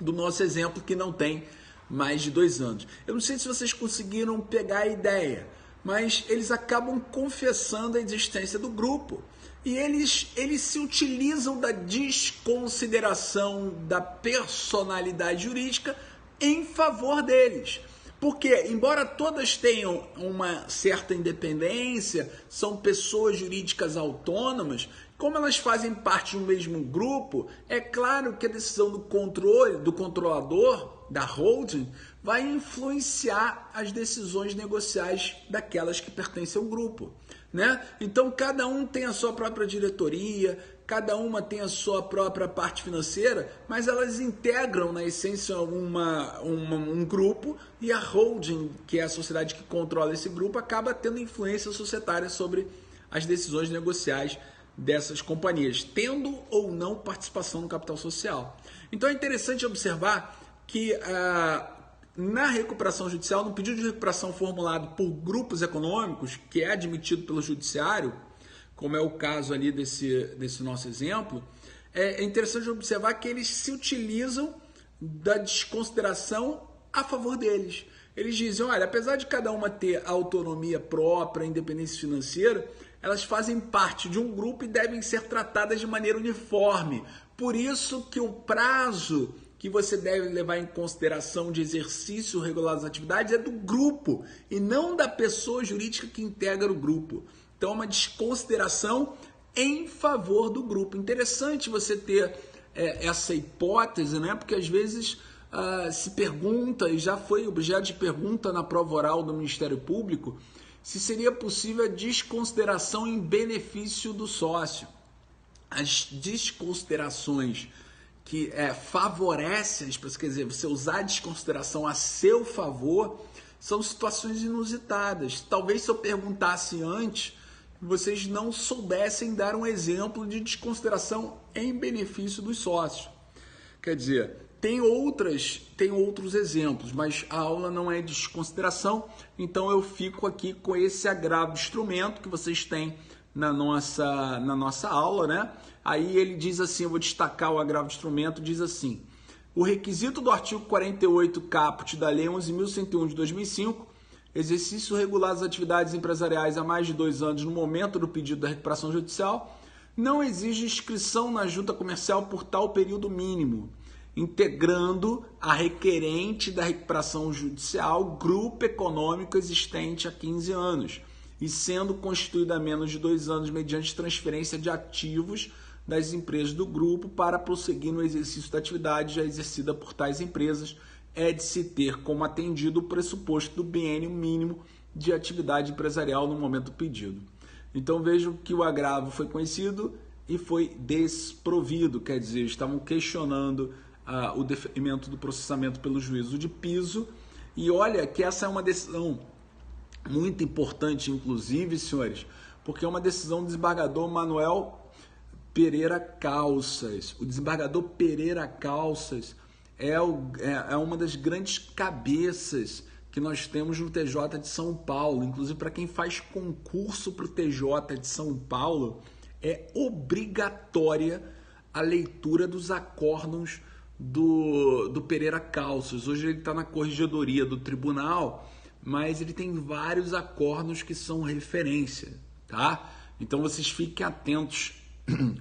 do nosso exemplo que não tem mais de 2 anos. Eu não sei se vocês conseguiram pegar a ideia, mas eles acabam confessando a existência do grupo e eles se utilizam da desconsideração da personalidade jurídica em favor deles. Porque, embora todas tenham uma certa independência, são pessoas jurídicas autônomas, como elas fazem parte de um mesmo grupo, é claro que a decisão do controlador, da holding, vai influenciar as decisões negociais daquelas que pertencem ao grupo. né? Então cada um tem a sua própria diretoria, cada uma tem a sua própria parte financeira, mas elas integram na essência um grupo, e a holding, que é a sociedade que controla esse grupo, acaba tendo influência societária sobre as decisões negociais dessas companhias, tendo ou não participação no capital social. Então é interessante observar que na recuperação judicial, no pedido de recuperação formulado por grupos econômicos, que é admitido pelo judiciário, como é o caso ali desse nosso exemplo, é interessante observar que eles se utilizam da desconsideração a favor deles. Eles dizem, olha, apesar de cada uma ter autonomia própria, independência financeira, elas fazem parte de um grupo e devem ser tratadas de maneira uniforme. Por isso que o prazo que você deve levar em consideração de exercício regular das atividades é do grupo e não da pessoa jurídica que integra o grupo. Então, é uma desconsideração em favor do grupo. Interessante você ter essa hipótese, né? Porque às vezes se pergunta, e já foi objeto de pergunta na prova oral do Ministério Público, se seria possível a desconsideração em benefício do sócio. As desconsiderações que favorecem, quer dizer, você usar a desconsideração a seu favor, são situações inusitadas. Talvez se eu perguntasse antes, vocês não soubessem dar um exemplo de desconsideração em benefício dos sócios. Quer dizer, tem outros exemplos, mas a aula não é de desconsideração, então eu fico aqui com esse agravo de instrumento que vocês têm na nossa aula, né? Aí ele diz assim, eu vou destacar o agravo de instrumento, diz assim: o requisito do artigo 48 caput da Lei 11.101 de 2005, exercício regular das atividades empresariais há mais de 2 anos no momento do pedido da recuperação judicial, não exige inscrição na junta comercial por tal período mínimo, integrando a requerente da recuperação judicial grupo econômico existente há 15 anos e sendo constituído há menos de 2 anos mediante transferência de ativos das empresas do grupo para prosseguir no exercício da atividade já exercida por tais empresas, é de se ter como atendido o pressuposto do biênio mínimo de atividade empresarial no momento do pedido. Então vejam que o agravo foi conhecido e foi desprovido, quer dizer, estavam questionando o deferimento do processamento pelo juízo de piso, e olha que essa é uma decisão muito importante, inclusive, senhores, porque é uma decisão do desembargador Manuel Pereira Calças. O desembargador Pereira Calças é uma das grandes cabeças que nós temos no TJ de São Paulo. Inclusive, para quem faz concurso para o TJ de São Paulo, é obrigatória a leitura dos acórdãos do Pereira Calças. Hoje ele está na corregedoria do tribunal, mas ele tem vários acórdãos que são referência, tá? Então vocês fiquem atentos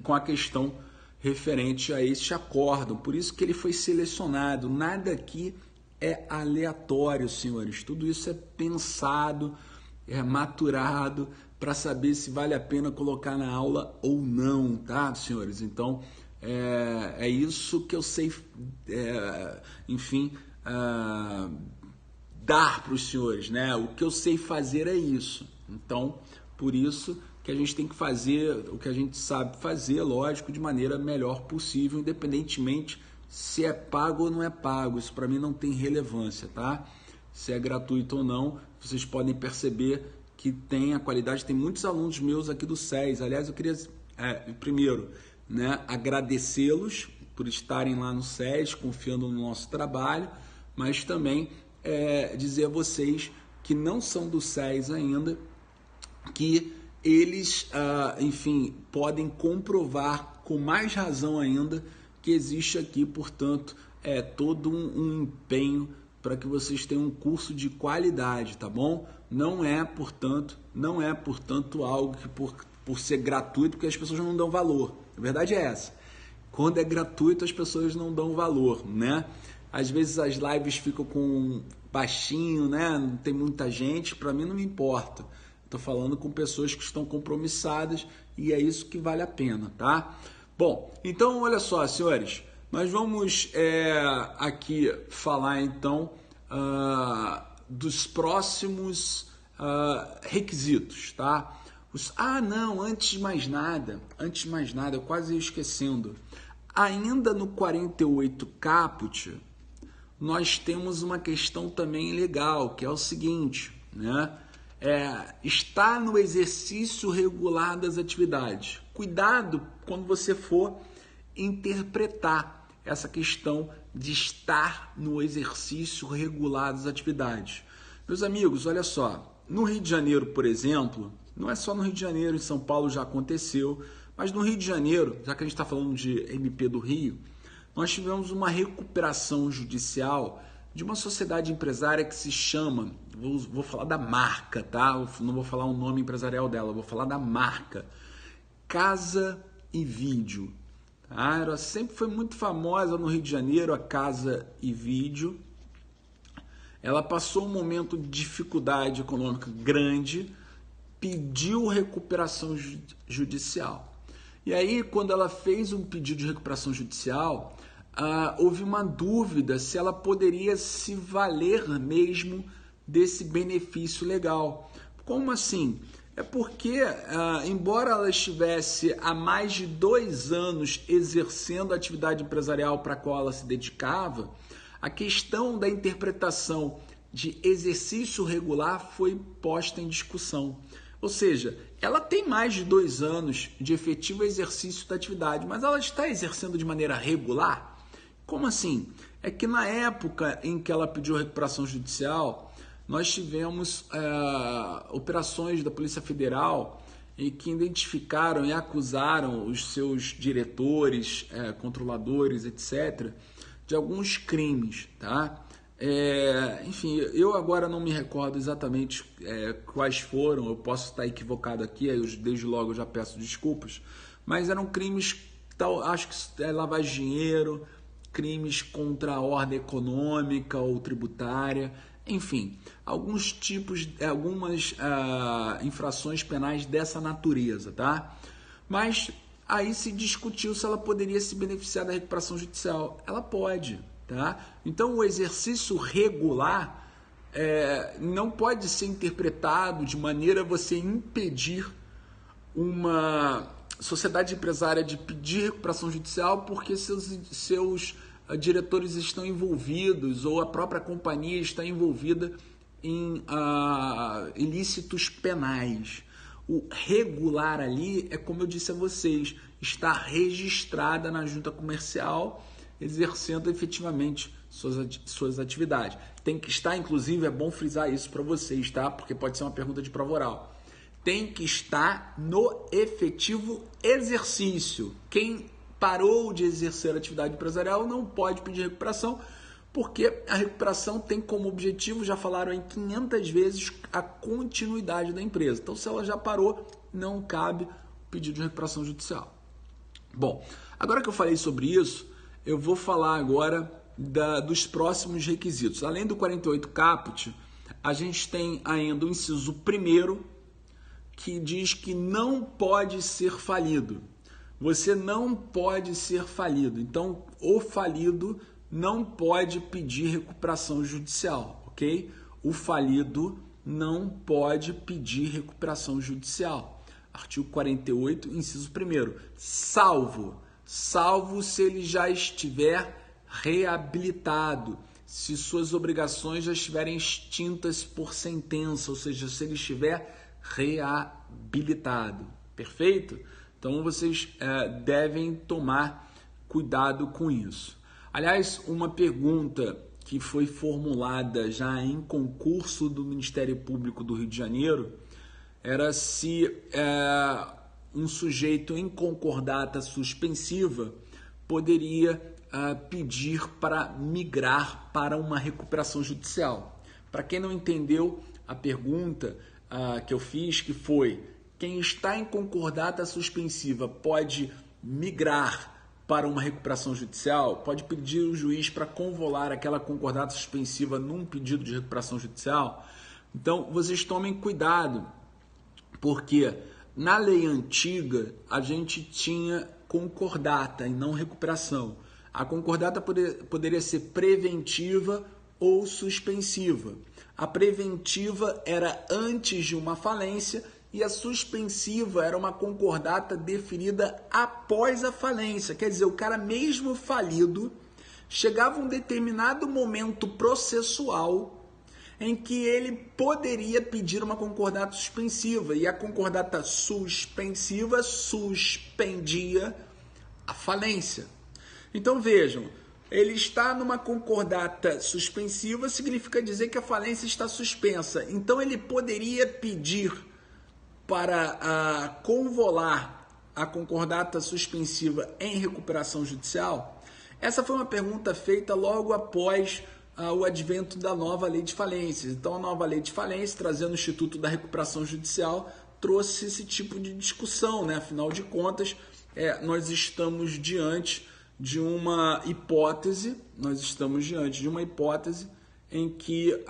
com a questão referente a este acórdão. Por isso que ele foi selecionado. Nada aqui é aleatório, senhores. Tudo isso é pensado, é maturado para saber se vale a pena colocar na aula ou não, tá, senhores? Então, é isso que eu sei, dar para os senhores, né? O que eu sei fazer é isso. Então, por isso que a gente tem que fazer o que a gente sabe fazer, lógico, de maneira melhor possível, independentemente se é pago ou não é pago. Isso para mim não tem relevância, tá? Se é gratuito ou não, vocês podem perceber que tem a qualidade. Tem muitos alunos meus aqui do SES. Aliás, eu queria primeiro, né, agradecê-los por estarem lá no SES, confiando no nosso trabalho, mas também dizer a vocês que não são do SES ainda, que eles, podem comprovar com mais razão ainda que existe aqui, portanto, todo um empenho para que vocês tenham um curso de qualidade, tá bom? Não é, portanto, algo que por ser gratuito, porque as pessoas não dão valor. A verdade é essa. Quando é gratuito, as pessoas não dão valor, né? Às vezes as lives ficam com baixinho, né? Não tem muita gente, para mim não me importa. Estou falando com pessoas que estão compromissadas e é isso que vale a pena, tá? Bom, então olha só, senhores, nós vamos aqui falar então dos próximos requisitos, tá? Não, antes de mais nada, eu quase ia esquecendo. Ainda no 48 caput, nós temos uma questão também legal, que é o seguinte, né? Está no exercício regular das atividades. Cuidado quando você for interpretar essa questão de estar no exercício regular das atividades. Meus amigos, olha só, no Rio de Janeiro, por exemplo, não é só no Rio de Janeiro, em São Paulo já aconteceu, mas no Rio de Janeiro, já que a gente está falando de MP do Rio, nós tivemos uma recuperação judicial de uma sociedade empresária que se chama, vou falar da marca, tá? Não vou falar o nome empresarial dela, vou falar da marca, Casa e Vídeo. Tá? Sempre foi muito famosa no Rio de Janeiro a Casa e Vídeo. Ela passou um momento de dificuldade econômica grande, pediu recuperação judicial. E aí, quando ela fez um pedido de recuperação judicial, houve uma dúvida se ela poderia se valer mesmo desse benefício legal. Como assim? É porque, embora ela estivesse há mais de 2 anos exercendo a atividade empresarial para a qual ela se dedicava, a questão da interpretação de exercício regular foi posta em discussão. Ou seja, ela tem mais de 2 anos de efetivo exercício da atividade, mas ela está exercendo de maneira regular? Como assim? É que na época em que ela pediu recuperação judicial, nós tivemos operações da Polícia Federal em que identificaram e acusaram os seus diretores, controladores, etc., de alguns crimes, tá? Enfim, eu agora não me recordo exatamente quais foram, eu posso estar equivocado aqui, aí desde logo eu já peço desculpas, mas eram crimes, acho que lavagem de dinheiro, crimes contra a ordem econômica ou tributária, enfim, alguns tipos, algumas infrações penais dessa natureza, tá? Mas aí se discutiu se ela poderia se beneficiar da recuperação judicial. Ela pode, tá? Então o exercício regular não pode ser interpretado de maneira a você impedir uma sociedade empresária de pedir recuperação judicial porque seus diretores estão envolvidos ou a própria companhia está envolvida em ilícitos penais. O regular ali é, como eu disse a vocês, está registrada na junta comercial, exercendo efetivamente suas atividades. Tem que estar, inclusive, é bom frisar isso para vocês, tá? Porque pode ser uma pergunta de prova oral. Tem que estar no efetivo exercício. Quem parou de exercer a atividade empresarial não pode pedir recuperação, porque a recuperação tem como objetivo, já falaram em 500 vezes, a continuidade da empresa. Então, se ela já parou, não cabe o pedido de recuperação judicial. Bom, agora que eu falei sobre isso, eu vou falar agora dos próximos requisitos. Além do 48 caput, a gente tem ainda o inciso 1º, que diz que não pode ser falido. Você não pode ser falido. Então, o falido não pode pedir recuperação judicial, ok? O falido não pode pedir recuperação judicial. Artigo 48, inciso 1º. Salvo se ele já estiver reabilitado, se suas obrigações já estiverem extintas por sentença, ou seja, se ele estiver reabilitado. Perfeito? Então, vocês devem tomar cuidado com isso. Aliás, uma pergunta que foi formulada já em concurso do Ministério Público do Rio de Janeiro era se um sujeito em concordata suspensiva poderia pedir para migrar para uma recuperação judicial. Para quem não entendeu a pergunta que eu fiz, que foi: quem está em concordata suspensiva pode migrar para uma recuperação judicial? Pode pedir o juiz para convolar aquela concordata suspensiva num pedido de recuperação judicial? Então, vocês tomem cuidado, porque na lei antiga a gente tinha concordata e não recuperação. A concordata poderia ser preventiva ou suspensiva. A preventiva era antes de uma falência e a suspensiva era uma concordata deferida após a falência. Quer dizer, o cara mesmo falido, chegava um determinado momento processual em que ele poderia pedir uma concordata suspensiva, e a concordata suspensiva suspendia a falência. Então vejam, ele está numa concordata suspensiva, significa dizer que a falência está suspensa. Então ele poderia pedir para convolar a concordata suspensiva em recuperação judicial? Essa foi uma pergunta feita logo após o advento da nova lei de falências. Então a nova lei de falências, trazendo o Instituto da Recuperação Judicial, trouxe esse tipo de discussão, né? Afinal de contas, nós estamos diante de uma hipótese, em que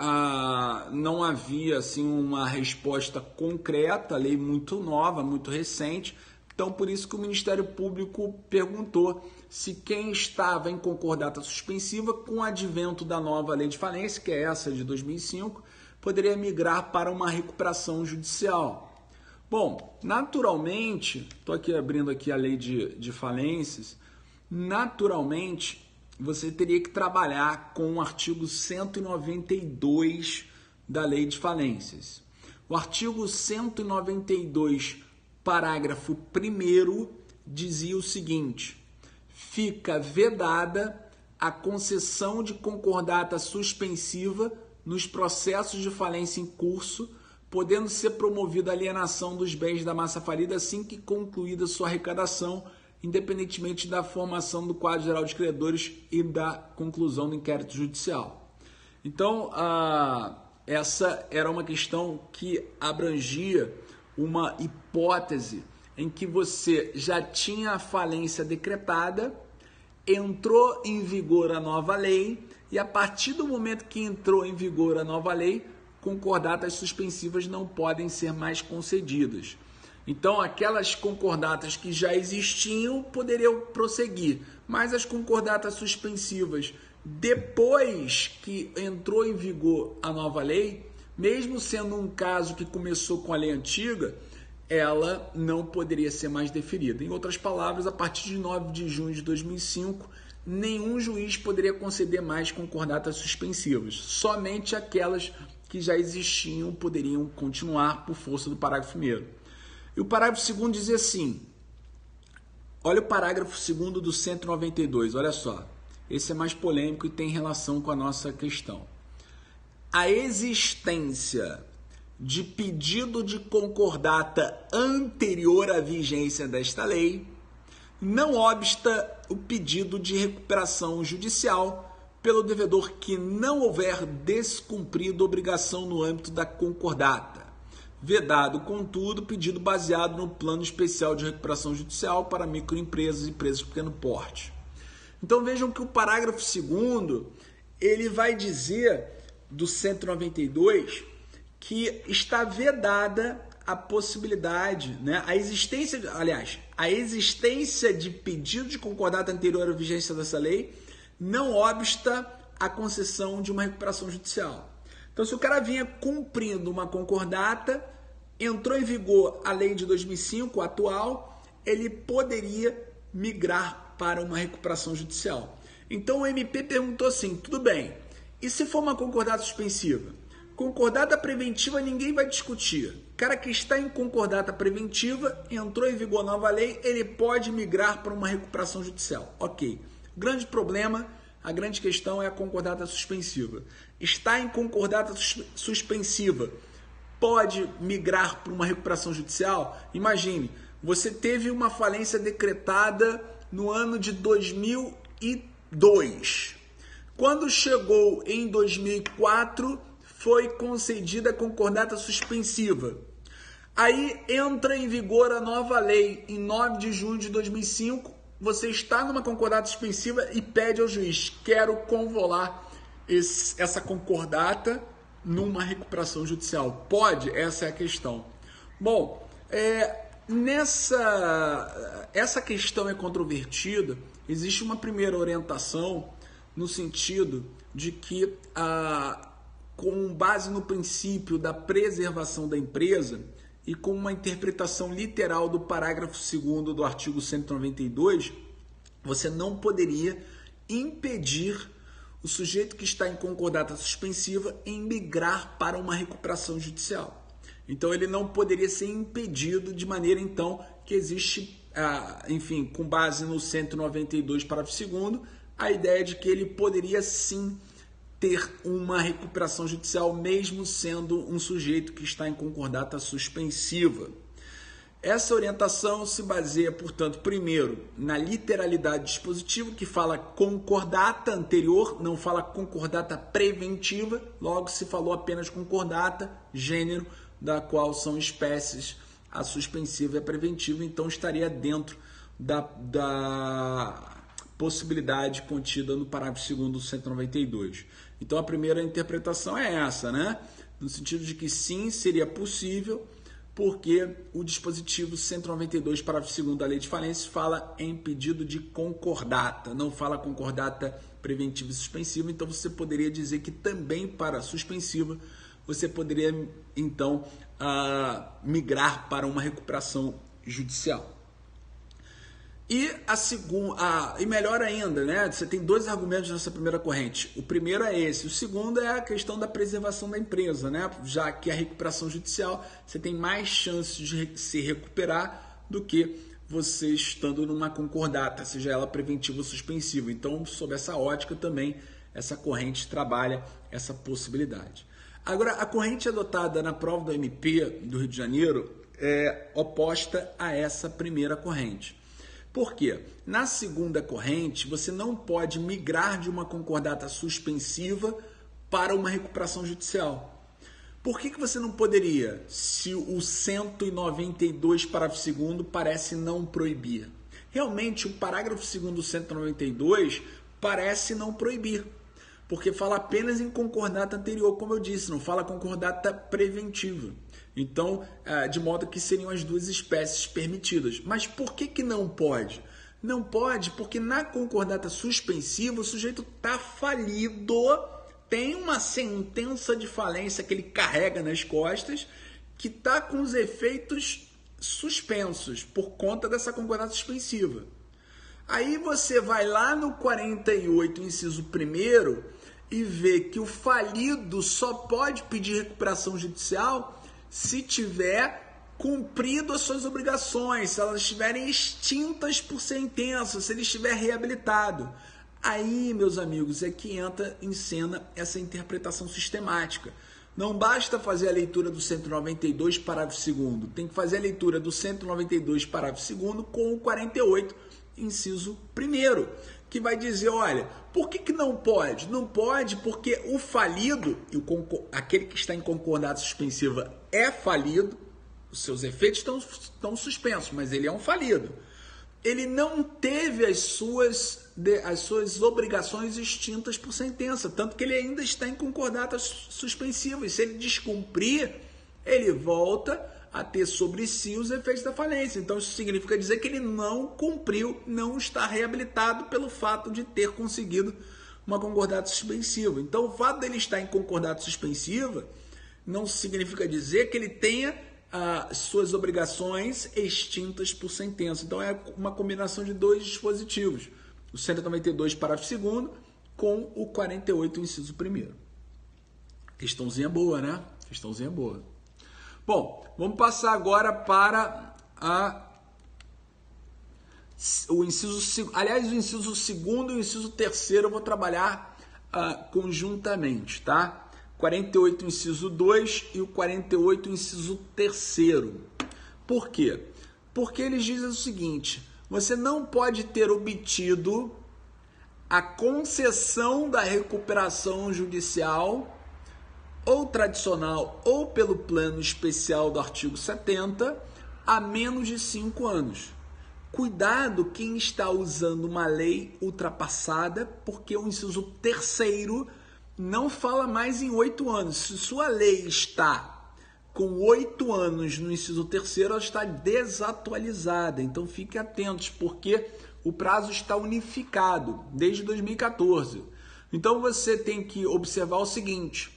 não havia assim, uma resposta concreta, a lei muito nova, muito recente. Então, por isso que o Ministério Público perguntou se quem estava em concordata suspensiva com o advento da nova lei de falência, que é essa de 2005, poderia migrar para uma recuperação judicial. Bom, naturalmente, estou aqui abrindo aqui a lei de falências, naturalmente você teria que trabalhar com o artigo 192 da lei de falências. O artigo 192, parágrafo 1º, dizia o seguinte: fica vedada a concessão de concordata suspensiva nos processos de falência em curso, podendo ser promovida a alienação dos bens da massa falida assim que concluída sua arrecadação, independentemente da formação do quadro geral de credores e da conclusão do inquérito judicial. Então, essa era uma questão que abrangia uma hipótese em que você já tinha a falência decretada, entrou em vigor a nova lei, e a partir do momento que entrou em vigor a nova lei, concordatas suspensivas não podem ser mais concedidas. Então, aquelas concordatas que já existiam poderiam prosseguir, mas as concordatas suspensivas, depois que entrou em vigor a nova lei, mesmo sendo um caso que começou com a lei antiga, ela não poderia ser mais deferida. Em outras palavras, a partir de 9 de junho de 2005, nenhum juiz poderia conceder mais concordatas suspensivas. Somente aquelas que já existiam poderiam continuar por força do parágrafo 1º. E o parágrafo 2º dizia assim, olha o parágrafo 2º do 192, olha só, esse é mais polêmico e tem relação com a nossa questão. A existência de pedido de concordata anterior à vigência desta lei não obsta o pedido de recuperação judicial pelo devedor que não houver descumprido obrigação no âmbito da concordata, vedado, contudo, pedido baseado no plano especial de recuperação judicial para microempresas e empresas de pequeno porte. Então vejam que o parágrafo 2º, ele vai dizer do 192 que está vedada a possibilidade, né, a existência de pedido de concordata anterior à vigência dessa lei não obsta a concessão de uma recuperação judicial. Então, se o cara vinha cumprindo uma concordata, entrou em vigor a lei de 2005, atual, ele poderia migrar para uma recuperação judicial. Então, o MP perguntou assim, tudo bem, e se for uma concordata suspensiva? Concordata preventiva ninguém vai discutir. O cara que está em concordata preventiva, entrou em vigor a nova lei, ele pode migrar para uma recuperação judicial. Ok. O grande problema, a grande questão é a concordata suspensiva. Está em concordata suspensiva, pode migrar para uma recuperação judicial? Imagine, você teve uma falência decretada no ano de 2002. Quando chegou em 2004, foi concedida a concordata suspensiva. Aí entra em vigor a nova lei em 9 de junho de 2005, você está numa concordata suspensiva e pede ao juiz, quero convolar essa concordata numa recuperação judicial. Pode? Essa é a questão. Bom, essa questão é controvertida. Existe uma primeira orientação no sentido de que, com base no princípio da preservação da empresa, e com uma interpretação literal do parágrafo 2º do artigo 192, você não poderia impedir o sujeito que está em concordata suspensiva em migrar para uma recuperação judicial. Então, ele não poderia ser impedido de maneira, então, que existe, enfim, com base no 192, parágrafo 2º, a ideia de que ele poderia sim ter uma recuperação judicial, mesmo sendo um sujeito que está em concordata suspensiva. Essa orientação se baseia, portanto, primeiro, na literalidade do dispositivo, que fala concordata anterior, não fala concordata preventiva, logo se falou apenas concordata, gênero, da qual são espécies a suspensiva e a preventiva, então estaria dentro da possibilidade contida no parágrafo 2º do 192. Então a primeira interpretação é essa, né? No sentido de que sim, seria possível, porque o dispositivo 192, parágrafo 2º da Lei de Falência fala em pedido de concordata, não fala concordata preventiva e suspensiva, então você poderia dizer que também para suspensiva você poderia então migrar para uma recuperação judicial. E a segunda, e melhor ainda, né? Você tem dois argumentos nessa primeira corrente. O primeiro é esse, o segundo é a questão da preservação da empresa, né? Já que a recuperação judicial você tem mais chances de se recuperar do que você estando numa concordata, seja ela preventiva ou suspensiva. Então, sob essa ótica também, essa corrente trabalha essa possibilidade. Agora, a corrente adotada na prova do MP do Rio de Janeiro é oposta a essa primeira corrente. Por quê? Na segunda corrente, você não pode migrar de uma concordata suspensiva para uma recuperação judicial. Por que você não poderia, se o 192, parágrafo 2º, parece não proibir? Realmente, o parágrafo 2º do 192 parece não proibir, porque fala apenas em concordata anterior, como eu disse, não fala concordata preventiva. Então, de modo que seriam as duas espécies permitidas. Mas por que não pode? Não pode porque na concordata suspensiva o sujeito está falido, tem uma sentença de falência que ele carrega nas costas, que está com os efeitos suspensos por conta dessa concordata suspensiva. Aí você vai lá no 48, inciso 1º, e vê que o falido só pode pedir recuperação judicial se tiver cumprido as suas obrigações, se elas estiverem extintas por sentença, se ele estiver reabilitado. Aí, meus amigos, é que entra em cena essa interpretação sistemática. Não basta fazer a leitura do 192, parágrafo 2º, tem que fazer a leitura do 192, parágrafo 2º com o 48, inciso 1º, que vai dizer, olha, por que não pode? Não pode porque o falido, aquele que está em concordata suspensiva é falido, os seus efeitos estão suspensos, mas ele é um falido. Ele não teve as suas obrigações extintas por sentença, tanto que ele ainda está em concordata suspensiva, e se ele descumprir, ele volta a ter sobre si os efeitos da falência. Então isso significa dizer que ele não cumpriu, não está reabilitado pelo fato de ter conseguido uma concordata suspensiva. Então o fato dele estar em concordata suspensiva não significa dizer que ele tenha suas obrigações extintas por sentença. Então é uma combinação de dois dispositivos, o 192, parágrafo 2º com o 48, inciso 1º. Questãozinha boa, né? Questãozinha boa. Bom, vamos passar agora para o inciso, aliás, o inciso 2º e o inciso 3º eu vou trabalhar conjuntamente, tá? 48, inciso 2 e o 48, inciso 3º. Por quê? Porque eles dizem o seguinte, você não pode ter obtido a concessão da recuperação judicial ou tradicional ou pelo plano especial do artigo 70 há menos de 5 anos. Cuidado quem está usando uma lei ultrapassada, porque o inciso 3º não fala mais em 8 anos. Se sua lei está com 8 anos no inciso 3º, ela está desatualizada. Então fiquem atentos, porque o prazo está unificado desde 2014. Então você tem que observar o seguinte,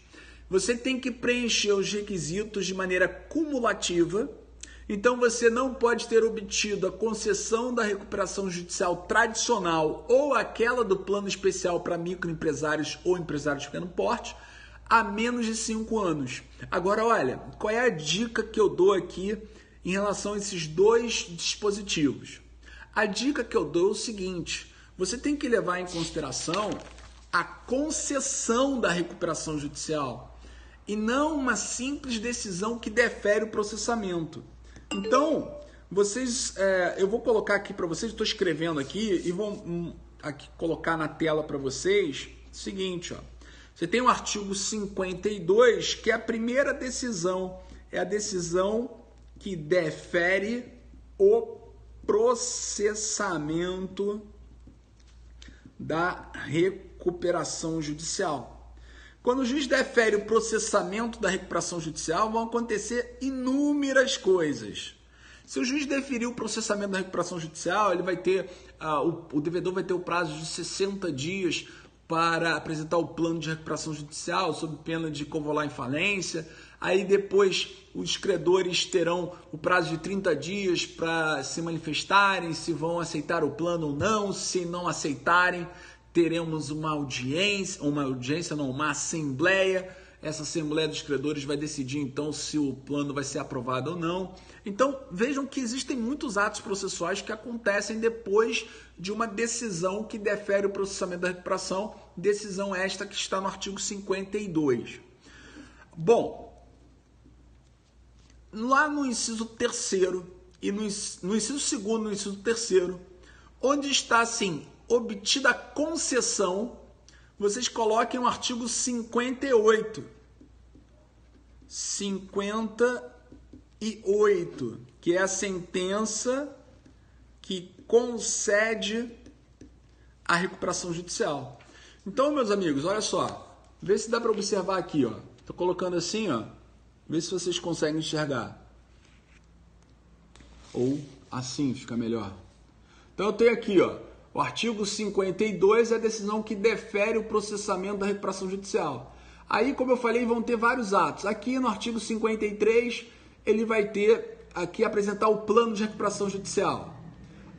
você tem que preencher os requisitos de maneira cumulativa, Então você não pode ter obtido a concessão da recuperação judicial tradicional ou aquela do plano especial para microempresários ou empresários de pequeno porte há menos de 5 anos. Agora, olha, qual é a dica que eu dou aqui em relação a esses dois dispositivos? A dica que eu dou é o seguinte: você tem que levar em consideração a concessão da recuperação judicial e não uma simples decisão que defere o processamento. Então, eu vou colocar aqui para vocês, estou escrevendo aqui e vou aqui colocar na tela para vocês o seguinte, ó. Você tem o artigo 52, que é a primeira decisão, é a decisão que defere o processamento da recuperação judicial. Quando o juiz defere o processamento da recuperação judicial, vão acontecer inúmeras coisas. Se o juiz deferir o processamento da recuperação judicial, ele vai ter, o devedor vai ter o prazo de 60 dias para apresentar o plano de recuperação judicial, sob pena de convolar em falência. Aí depois os credores terão o prazo de 30 dias para se manifestarem, se vão aceitar o plano ou não. Se não aceitarem, teremos uma assembleia. Essa assembleia dos credores vai decidir então se o plano vai ser aprovado ou não. Então vejam que existem muitos atos processuais que acontecem depois de uma decisão que defere o processamento da recuperação, decisão esta que está no artigo 52. Bom, lá no inciso 3º e no inciso 2º, no inciso 3º, onde está assim, obtida a concessão, vocês coloquem o artigo 58. 58, que é a sentença que concede a recuperação judicial. Então, meus amigos, olha só. Vê se dá para observar aqui, ó. Tô colocando assim, ó. Vê se vocês conseguem enxergar. Ou assim fica melhor. Então eu tenho aqui, ó. O artigo 52 é a decisão que defere o processamento da recuperação judicial. Aí, como eu falei, vão ter vários atos. Aqui no artigo 53, ele vai ter aqui apresentar o plano de recuperação judicial.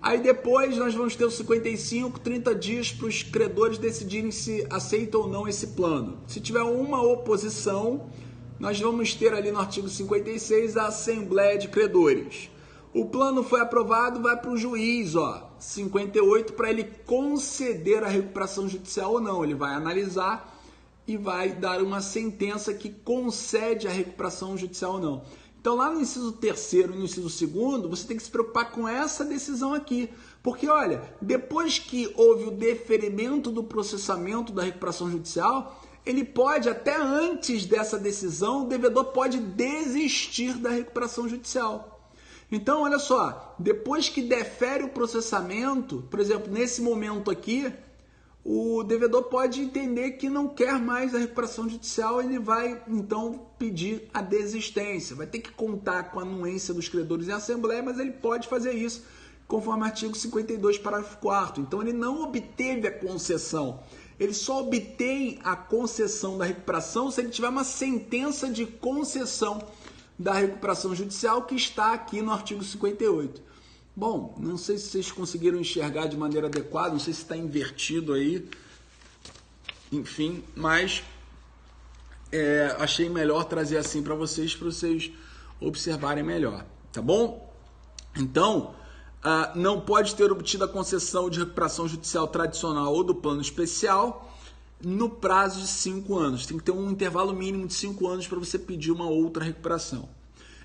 Aí depois nós vamos ter o 55, 30 dias para os credores decidirem se aceitam ou não esse plano. Se tiver uma oposição, nós vamos ter ali no artigo 56 a Assembleia de Credores. O plano foi aprovado, vai para o juiz, ó, 58, para ele conceder a recuperação judicial ou não. Ele vai analisar e vai dar uma sentença que concede a recuperação judicial ou não. Então, lá no inciso 3º e no inciso 2º, você tem que se preocupar com essa decisão aqui. Porque, olha, depois que houve o deferimento do processamento da recuperação judicial, ele pode, até antes dessa decisão, o devedor pode desistir da recuperação judicial. Então, olha só, depois que defere o processamento, por exemplo, nesse momento aqui, o devedor pode entender que não quer mais a recuperação judicial, ele vai, então, pedir a desistência. Vai ter que contar com a anuência dos credores em assembleia, mas ele pode fazer isso conforme o artigo 52, parágrafo 4º. Então, ele não obteve a concessão. Ele só obtém a concessão da recuperação se ele tiver uma sentença de concessão da recuperação judicial que está aqui no artigo 58. Bom, não sei se vocês conseguiram enxergar de maneira adequada, não sei se está invertido aí, enfim, mas achei melhor trazer assim para vocês observarem melhor, tá bom? Então, não pode ter obtido a concessão de recuperação judicial tradicional ou do plano especial no prazo de 5 anos. Tem que ter um intervalo mínimo de 5 anos para você pedir uma outra recuperação.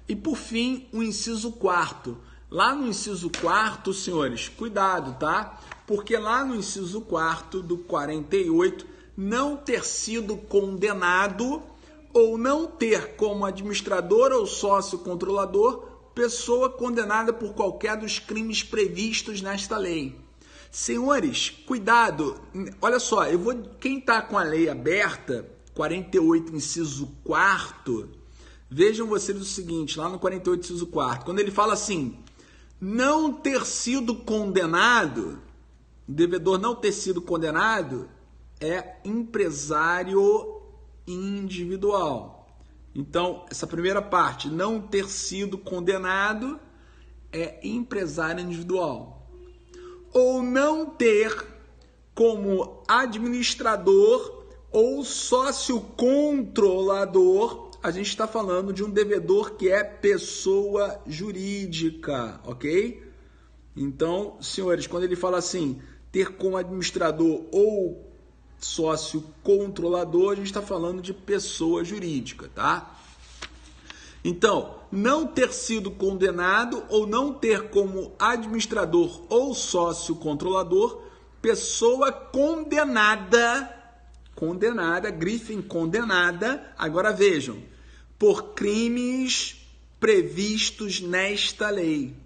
E por fim, o inciso 4º. Lá no inciso 4º, senhores, cuidado, tá? Porque lá no inciso 4º do 48, não ter sido condenado ou não ter como administrador ou sócio controlador pessoa condenada por qualquer dos crimes previstos nesta lei. Senhores, cuidado, olha só, quem está com a lei aberta, 48, inciso 4º, vejam vocês o seguinte, lá no 48, inciso 4º, quando ele fala assim, não ter sido condenado, o devedor não ter sido condenado é empresário individual. Então, essa primeira parte, não ter sido condenado, é empresário individual. Ou não ter como administrador ou sócio controlador, a gente está falando de um devedor que é pessoa jurídica, ok? Então, senhores, quando ele fala assim, ter como administrador ou sócio controlador, a gente está falando de pessoa jurídica, tá? Então, não ter sido condenado ou não ter como administrador ou sócio controlador, pessoa condenada, grife condenada, agora vejam, por crimes previstos nesta lei.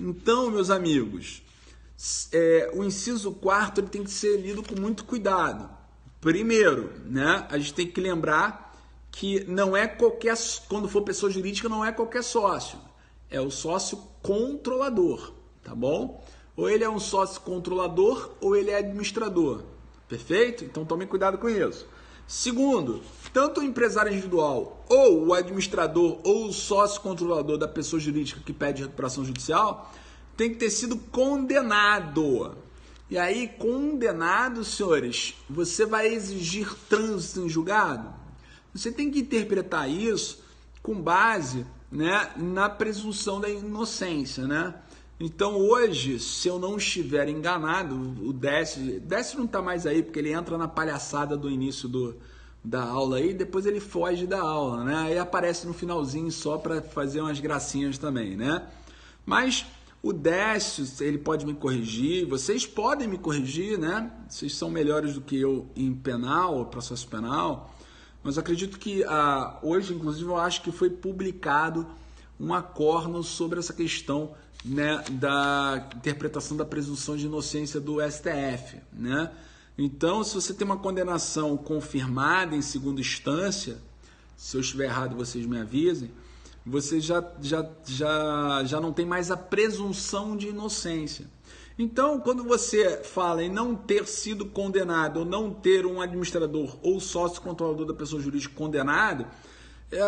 Então, meus amigos, o inciso 4º ele tem que ser lido com muito cuidado. Primeiro, né, a gente tem que lembrar que não é qualquer, quando for pessoa jurídica, não é qualquer sócio, é o sócio controlador, tá bom? Ou ele é um sócio controlador ou ele é administrador, perfeito? Então tome cuidado com isso. Segundo, tanto o empresário individual ou o administrador ou o sócio controlador da pessoa jurídica que pede recuperação judicial tem que ter sido condenado. E aí, condenado, senhores, você vai exigir trânsito em julgado? Você tem que interpretar isso com base, né, na presunção da inocência, né? Então hoje, se eu não estiver enganado, o Décio não está mais aí, porque ele entra na palhaçada do início da aula aí, depois ele foge da aula, né? Aí aparece no finalzinho só para fazer umas gracinhas também, né? Mas o Décio, ele pode me corrigir, vocês podem me corrigir, né? Vocês são melhores do que eu em penal, processo penal. Mas acredito que hoje, inclusive, eu acho que foi publicado um acórdão sobre essa questão, né, da interpretação da presunção de inocência do STF, né? Então, se você tem uma condenação confirmada em segunda instância, se eu estiver errado, vocês me avisem, você já não tem mais a presunção de inocência. Então, quando você fala em não ter sido condenado ou não ter um administrador ou sócio controlador da pessoa jurídica condenado,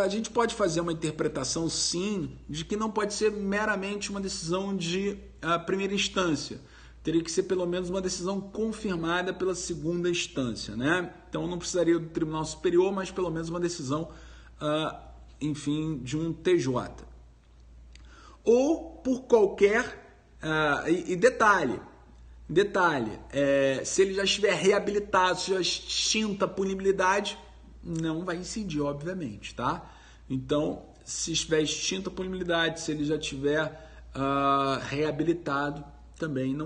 a gente pode fazer uma interpretação, sim, de que não pode ser meramente uma decisão de primeira instância. Teria que ser pelo menos uma decisão confirmada pela segunda instância, né? Então, não precisaria do Tribunal Superior, mas pelo menos uma decisão, enfim, de um TJ. Ou por qualquer... e detalhe, se ele já estiver reabilitado, se já extinta a punibilidade, não vai incidir, obviamente, tá? Então, se estiver extinta a punibilidade, se ele já estiver reabilitado, também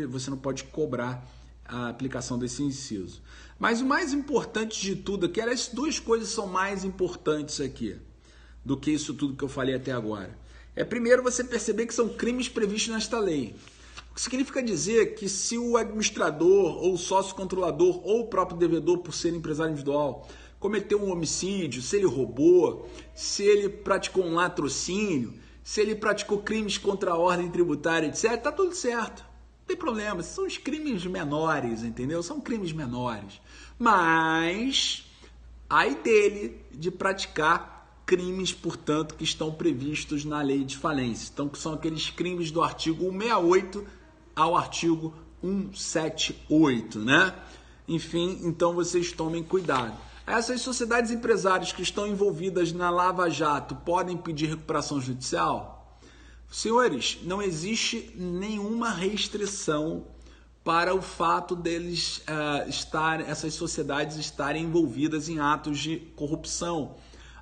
você não pode cobrar a aplicação desse inciso. Mas o mais importante de tudo aqui, as duas coisas são mais importantes aqui do que isso tudo que eu falei até agora. Primeiro você perceber que são crimes previstos nesta lei. O que significa dizer que se o administrador, ou o sócio controlador, ou o próprio devedor, por ser empresário individual, cometeu um homicídio, se ele roubou, se ele praticou um latrocínio, se ele praticou crimes contra a ordem tributária, etc., tá tudo certo. Não tem problema, são os crimes menores, entendeu? São crimes menores. Mas, ai dele de praticar crimes, portanto, que estão previstos na lei de falência. Então, que são aqueles crimes do artigo 168 ao artigo 178, né? Enfim, então vocês tomem cuidado. Essas sociedades empresárias que estão envolvidas na Lava Jato podem pedir recuperação judicial? Senhores, não existe nenhuma restrição para o fato deles essas sociedades estarem envolvidas em atos de corrupção.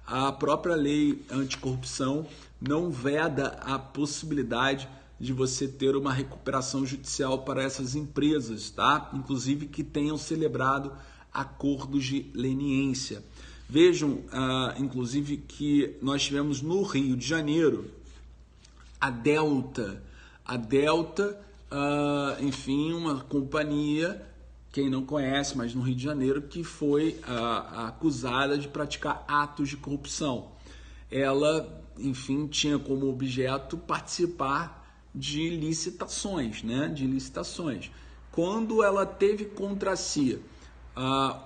A própria lei anticorrupção não veda a possibilidade de você ter uma recuperação judicial para essas empresas, tá? Inclusive que tenham celebrado acordos de leniência. Vejam, inclusive, que nós tivemos no Rio de Janeiro a Delta, enfim, uma companhia, quem não conhece, mas no Rio de Janeiro, que foi acusada de praticar atos de corrupção. Ela, enfim, tinha como objeto participar de licitações, né? Quando ela teve contra si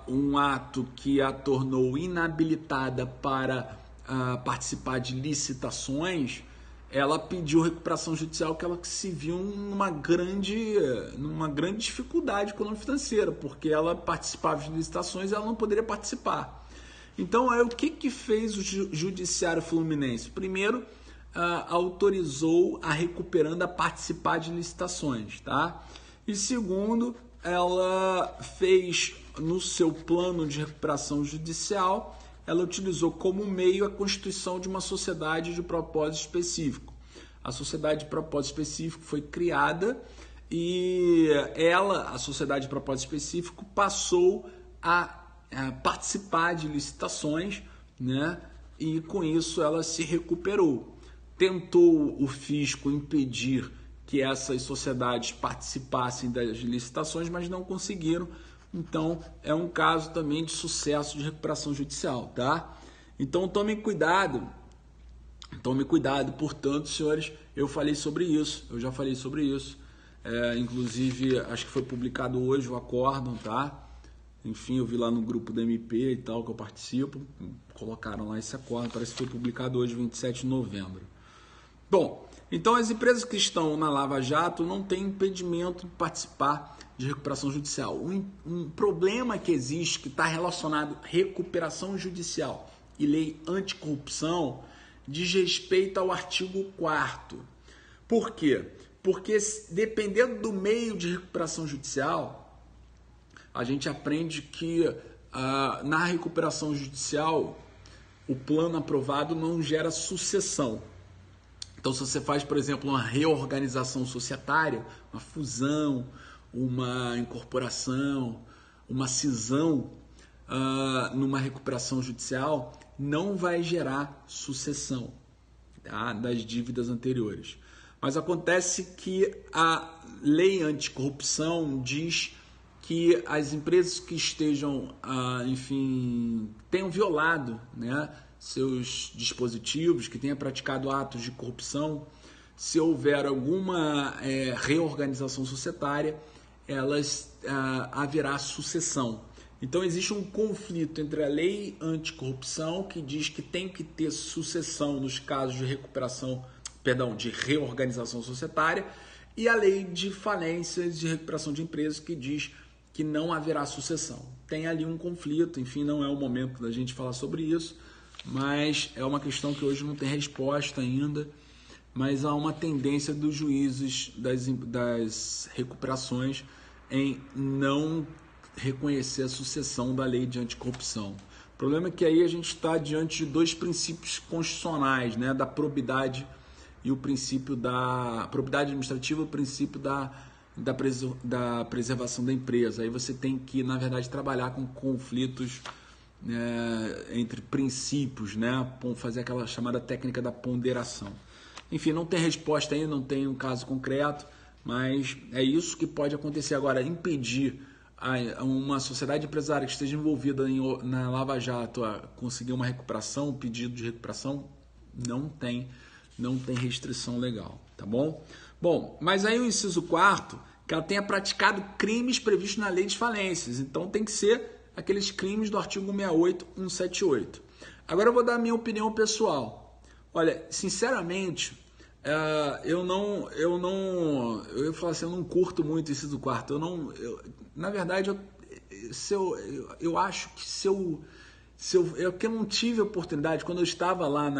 um ato que a tornou inabilitada para participar de licitações, ela pediu recuperação judicial, que ela se viu numa grande dificuldade econômico-financeira, porque ela participava de licitações e ela não poderia participar. Então, o que fez o Judiciário Fluminense? Primeiro, autorizou a recuperanda a participar de licitações, tá? E segundo, ela fez no seu plano de recuperação judicial, ela utilizou como meio a constituição de uma sociedade de propósito específico. A sociedade de propósito específico foi criada e a sociedade de propósito específico, passou a participar de licitações, né? E com isso ela se recuperou. Tentou o fisco impedir que essas sociedades participassem das licitações, mas não conseguiram. Então, é um caso também de sucesso de recuperação judicial, tá? Então, tome cuidado, portanto, senhores, eu falei sobre isso, eu já falei sobre isso. Inclusive, acho que foi publicado hoje o acórdão, tá? Enfim, eu vi lá no grupo da MP e tal, que eu participo, colocaram lá esse acórdão, parece que foi publicado hoje, 27 de novembro. Bom, então as empresas que estão na Lava Jato não têm impedimento de participar de recuperação judicial. Um problema que existe, que está relacionado à recuperação judicial e lei anticorrupção, diz respeito ao artigo 4º. Por quê? Porque dependendo do meio de recuperação judicial, a gente aprende que na recuperação judicial o plano aprovado não gera sucessão. Então, se você faz, por exemplo, uma reorganização societária, uma fusão, uma incorporação, uma cisão numa recuperação judicial, não vai gerar sucessão, tá, das dívidas anteriores. Mas acontece que a lei anticorrupção diz que as empresas que estejam, tenham violado, né, seus dispositivos, que tenham praticado atos de corrupção, se houver alguma reorganização societária, haverá sucessão. Então existe um conflito entre a lei anticorrupção, que diz que tem que ter sucessão nos casos de de reorganização societária, e a lei de falências de recuperação de empresas, que diz que não haverá sucessão. Tem ali um conflito, enfim, não é o momento da gente falar sobre isso, mas é uma questão que hoje não tem resposta ainda, mas há uma tendência dos juízes das recuperações em não reconhecer a sucessão da lei de anticorrupção. O problema é que aí a gente está diante de dois princípios constitucionais, né, da probidade e o princípio da probidade administrativa, o princípio da preservação da empresa. Aí você tem que, na verdade, trabalhar com conflitos entre princípios, né? Fazer aquela chamada técnica da ponderação. Enfim, não tem resposta ainda, não tem um caso concreto, mas é isso que pode acontecer. Agora, impedir uma sociedade empresária que esteja envolvida na Lava Jato a conseguir uma recuperação, um pedido de recuperação, não tem restrição legal, tá bom? Bom, mas aí o inciso 4º, que ela tenha praticado crimes previstos na lei de falências. Então tem que ser aqueles crimes do artigo 168, 178. Agora eu vou dar a minha opinião pessoal. Olha, sinceramente, eu ia falar assim, eu não curto muito o inciso 4º. Na verdade, eu acho que eu não tive oportunidade, quando eu estava lá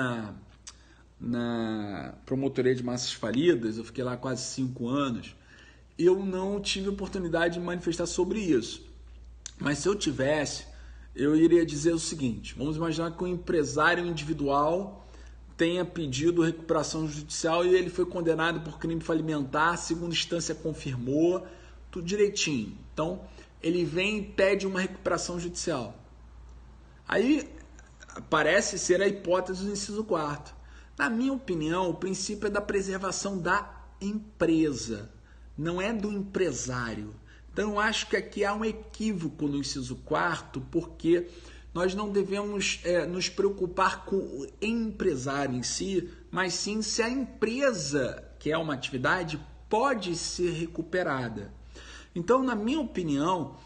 na promotoria de massas falidas, eu fiquei lá quase 5 anos, eu não tive oportunidade de manifestar sobre isso. Mas se eu tivesse, eu iria dizer o seguinte: vamos imaginar que um empresário individual tenha pedido recuperação judicial e ele foi condenado por crime falimentar, a segunda instância confirmou, tudo direitinho. Então, ele vem e pede uma recuperação judicial. Aí, parece ser a hipótese do inciso 4º. Na minha opinião, o princípio é da preservação da empresa, não é do empresário. Então, eu acho que aqui há um equívoco no inciso 4º, porque nós não devemos nos preocupar com o empresário em si, mas sim se a empresa, que é uma atividade, pode ser recuperada. Então, na minha opinião,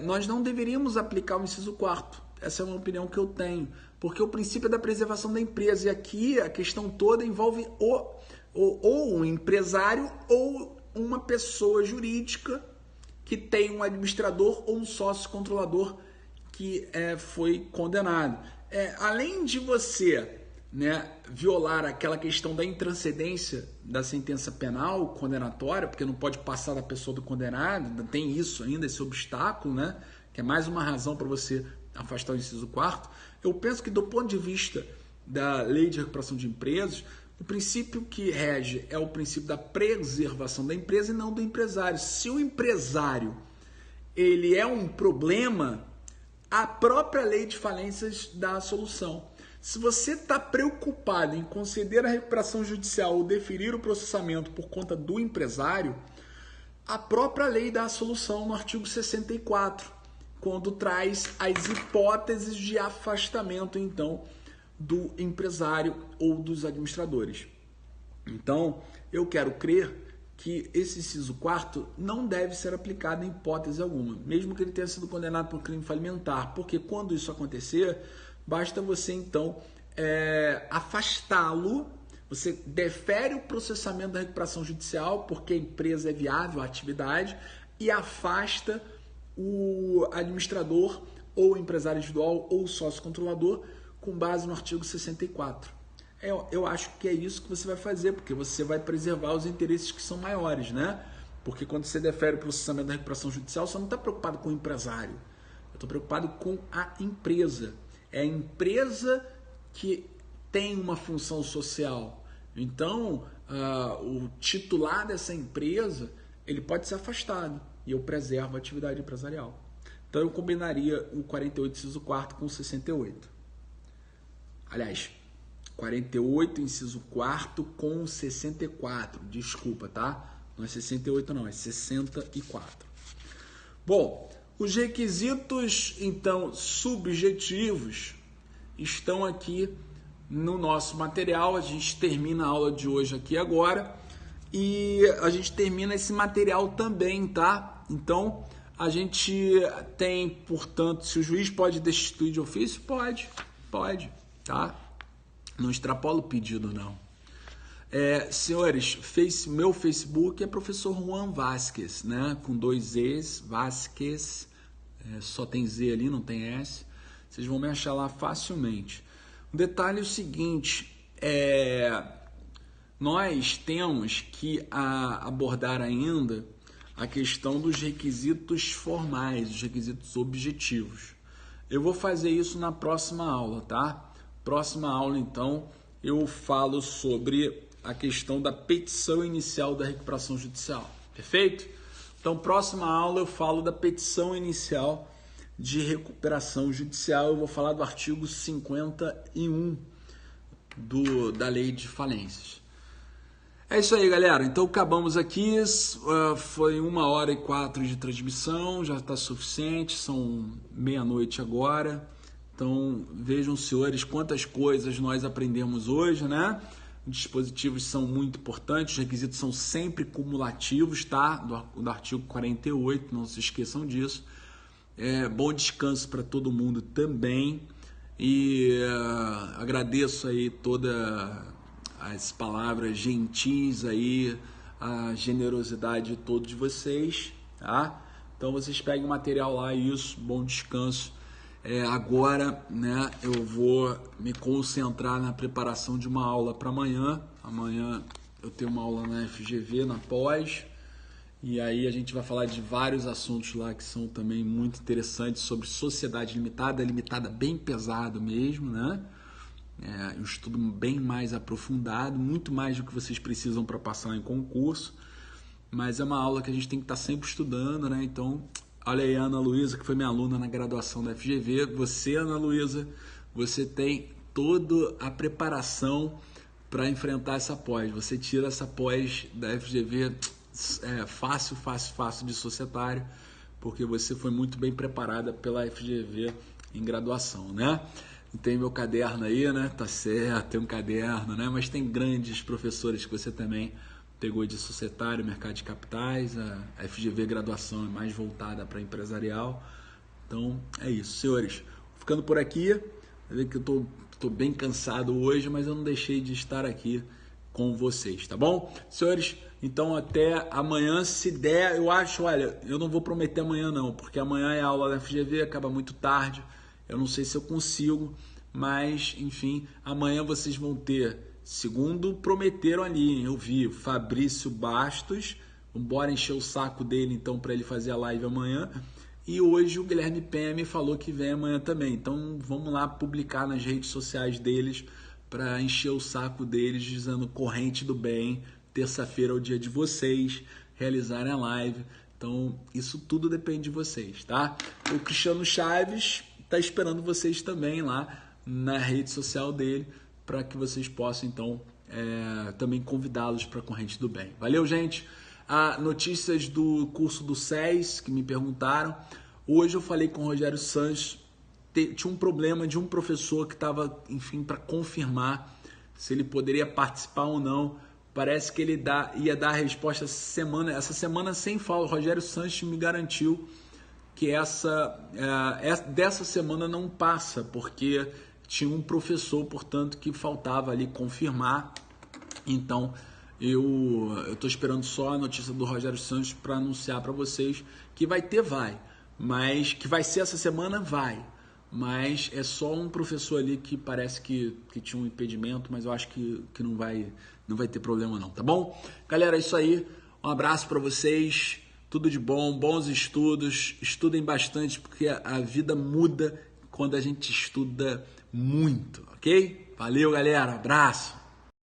nós não deveríamos aplicar o inciso 4º. Essa é uma opinião que eu tenho, porque o princípio é da preservação da empresa, e aqui a questão toda envolve ou um empresário ou uma pessoa jurídica que tem um administrador ou um sócio controlador que foi condenado. Além de você, né, violar aquela questão da intranscendência da sentença penal condenatória, porque não pode passar da pessoa do condenado, tem isso ainda, esse obstáculo, né, que é mais uma razão para você afastar o inciso 4º. Eu penso que do ponto de vista da lei de recuperação de empresas, o princípio que rege é o princípio da preservação da empresa e não do empresário. Se o empresário ele é um problema, a própria lei de falências dá a solução. Se você está preocupado em conceder a recuperação judicial ou deferir o processamento por conta do empresário, a própria lei dá a solução no artigo 64, quando traz as hipóteses de afastamento, então, do empresário ou dos administradores. Então, eu quero crer que esse inciso 4º não deve ser aplicado em hipótese alguma, mesmo que ele tenha sido condenado por crime falimentar, porque quando isso acontecer, basta você, então, afastá-lo, você defere o processamento da recuperação judicial, porque a empresa é viável, a atividade, e afasta o administrador ou empresário individual ou sócio controlador com base no artigo 64. Eu acho que é isso que você vai fazer, porque você vai preservar os interesses que são maiores, né? Porque quando você defere o processamento da recuperação judicial, você não está preocupado com o empresário. Eu estou preocupado com a empresa. É a empresa que tem uma função social. Então, o titular dessa empresa, ele pode ser afastado. E eu preservo a atividade empresarial. Então, eu combinaria o 48, inciso 4º, com o 68. Aliás, 48, inciso 4º, com o 64. Desculpa, tá? Não é 68 não, é 64. Bom, os requisitos, então, subjetivos estão aqui no nosso material. A gente termina a aula de hoje aqui agora. E a gente termina esse material também, tá? Então, a gente tem, portanto, se o juiz pode destituir de ofício? Pode, tá? Não extrapola o pedido, não. Senhores, meu Facebook é professor Juan Vasquez, né? Com 2 E's, Vasquez, só tem Z ali, não tem S. Vocês vão me achar lá facilmente. O detalhe é o seguinte, nós temos que abordar ainda a questão dos requisitos formais, dos requisitos objetivos. Eu vou fazer isso na próxima aula, tá? Próxima aula, então, eu falo sobre a questão da petição inicial da recuperação judicial. Perfeito? Então, próxima aula eu falo da petição inicial de recuperação judicial. Eu vou falar do artigo 51 da Lei de Falências. É isso aí, galera. Então acabamos aqui. Foi 1h04 de transmissão, já está suficiente. São 00:30 agora. Então vejam, senhores, quantas coisas nós aprendemos hoje, né? Os dispositivos são muito importantes, os requisitos são sempre cumulativos, tá? Do artigo 48, não se esqueçam disso. Bom descanso para todo mundo também. E agradeço aí toda as palavras gentis aí, a generosidade de todos vocês, tá? Então vocês peguem o material lá, isso, bom descanso. Agora, né, eu vou me concentrar na preparação de uma aula para amanhã. Amanhã eu tenho uma aula na FGV, na pós, e aí a gente vai falar de vários assuntos lá que são também muito interessantes sobre sociedade limitada bem pesado mesmo, né? Um estudo bem mais aprofundado, muito mais do que vocês precisam para passar em concurso, mas é uma aula que a gente tem que estar sempre estudando, né? Então, olha aí a Ana Luísa, que foi minha aluna na graduação da FGV. Você, Ana Luísa, você tem toda a preparação para enfrentar essa pós. Você tira essa pós da FGV fácil de societário, porque você foi muito bem preparada pela FGV em graduação, né? Tem meu caderno aí, né? Tá certo, tem um caderno, né? Mas tem grandes professores que você também pegou de societário, mercado de capitais, a FGV graduação é mais voltada para empresarial. Então é isso, senhores. Ficando por aqui, vê que eu tô bem cansado hoje, mas eu não deixei de estar aqui com vocês, tá bom? Senhores, então até amanhã, se der, eu acho, olha, eu não vou prometer amanhã não, porque amanhã é aula da FGV, acaba muito tarde, eu não sei se eu consigo, mas enfim, amanhã vocês vão ter, segundo prometeram ali, eu vi, Fabrício Bastos, bora encher o saco dele então para ele fazer a live amanhã. E hoje o Guilherme PM falou que vem amanhã também. Então vamos lá publicar nas redes sociais deles para encher o saco deles dizendo corrente do bem. Terça-feira é o dia de vocês realizarem a live. Então isso tudo depende de vocês, tá? O Cristiano Chaves está esperando vocês também lá na rede social dele para que vocês possam então também convidá-los para a corrente do bem. Valeu, gente! Notícias do curso do SES que me perguntaram. Hoje eu falei com o Rogério Sanches, tinha um problema de um professor que estava, enfim, para confirmar se ele poderia participar ou não. Parece que ele ia dar a resposta essa semana sem falta. O Rogério Sanches me garantiu que dessa semana não passa, porque tinha um professor, portanto, que faltava ali confirmar. Então eu estou esperando só a notícia do Rogério Sanches para anunciar para vocês que mas que vai ser essa semana, mas é só um professor ali que parece que tinha um impedimento, mas eu acho que não vai ter problema não, tá bom? Galera, é isso aí, um abraço para vocês, tudo de bom, bons estudos, estudem bastante porque a vida muda quando a gente estuda muito, ok? Valeu, galera, abraço!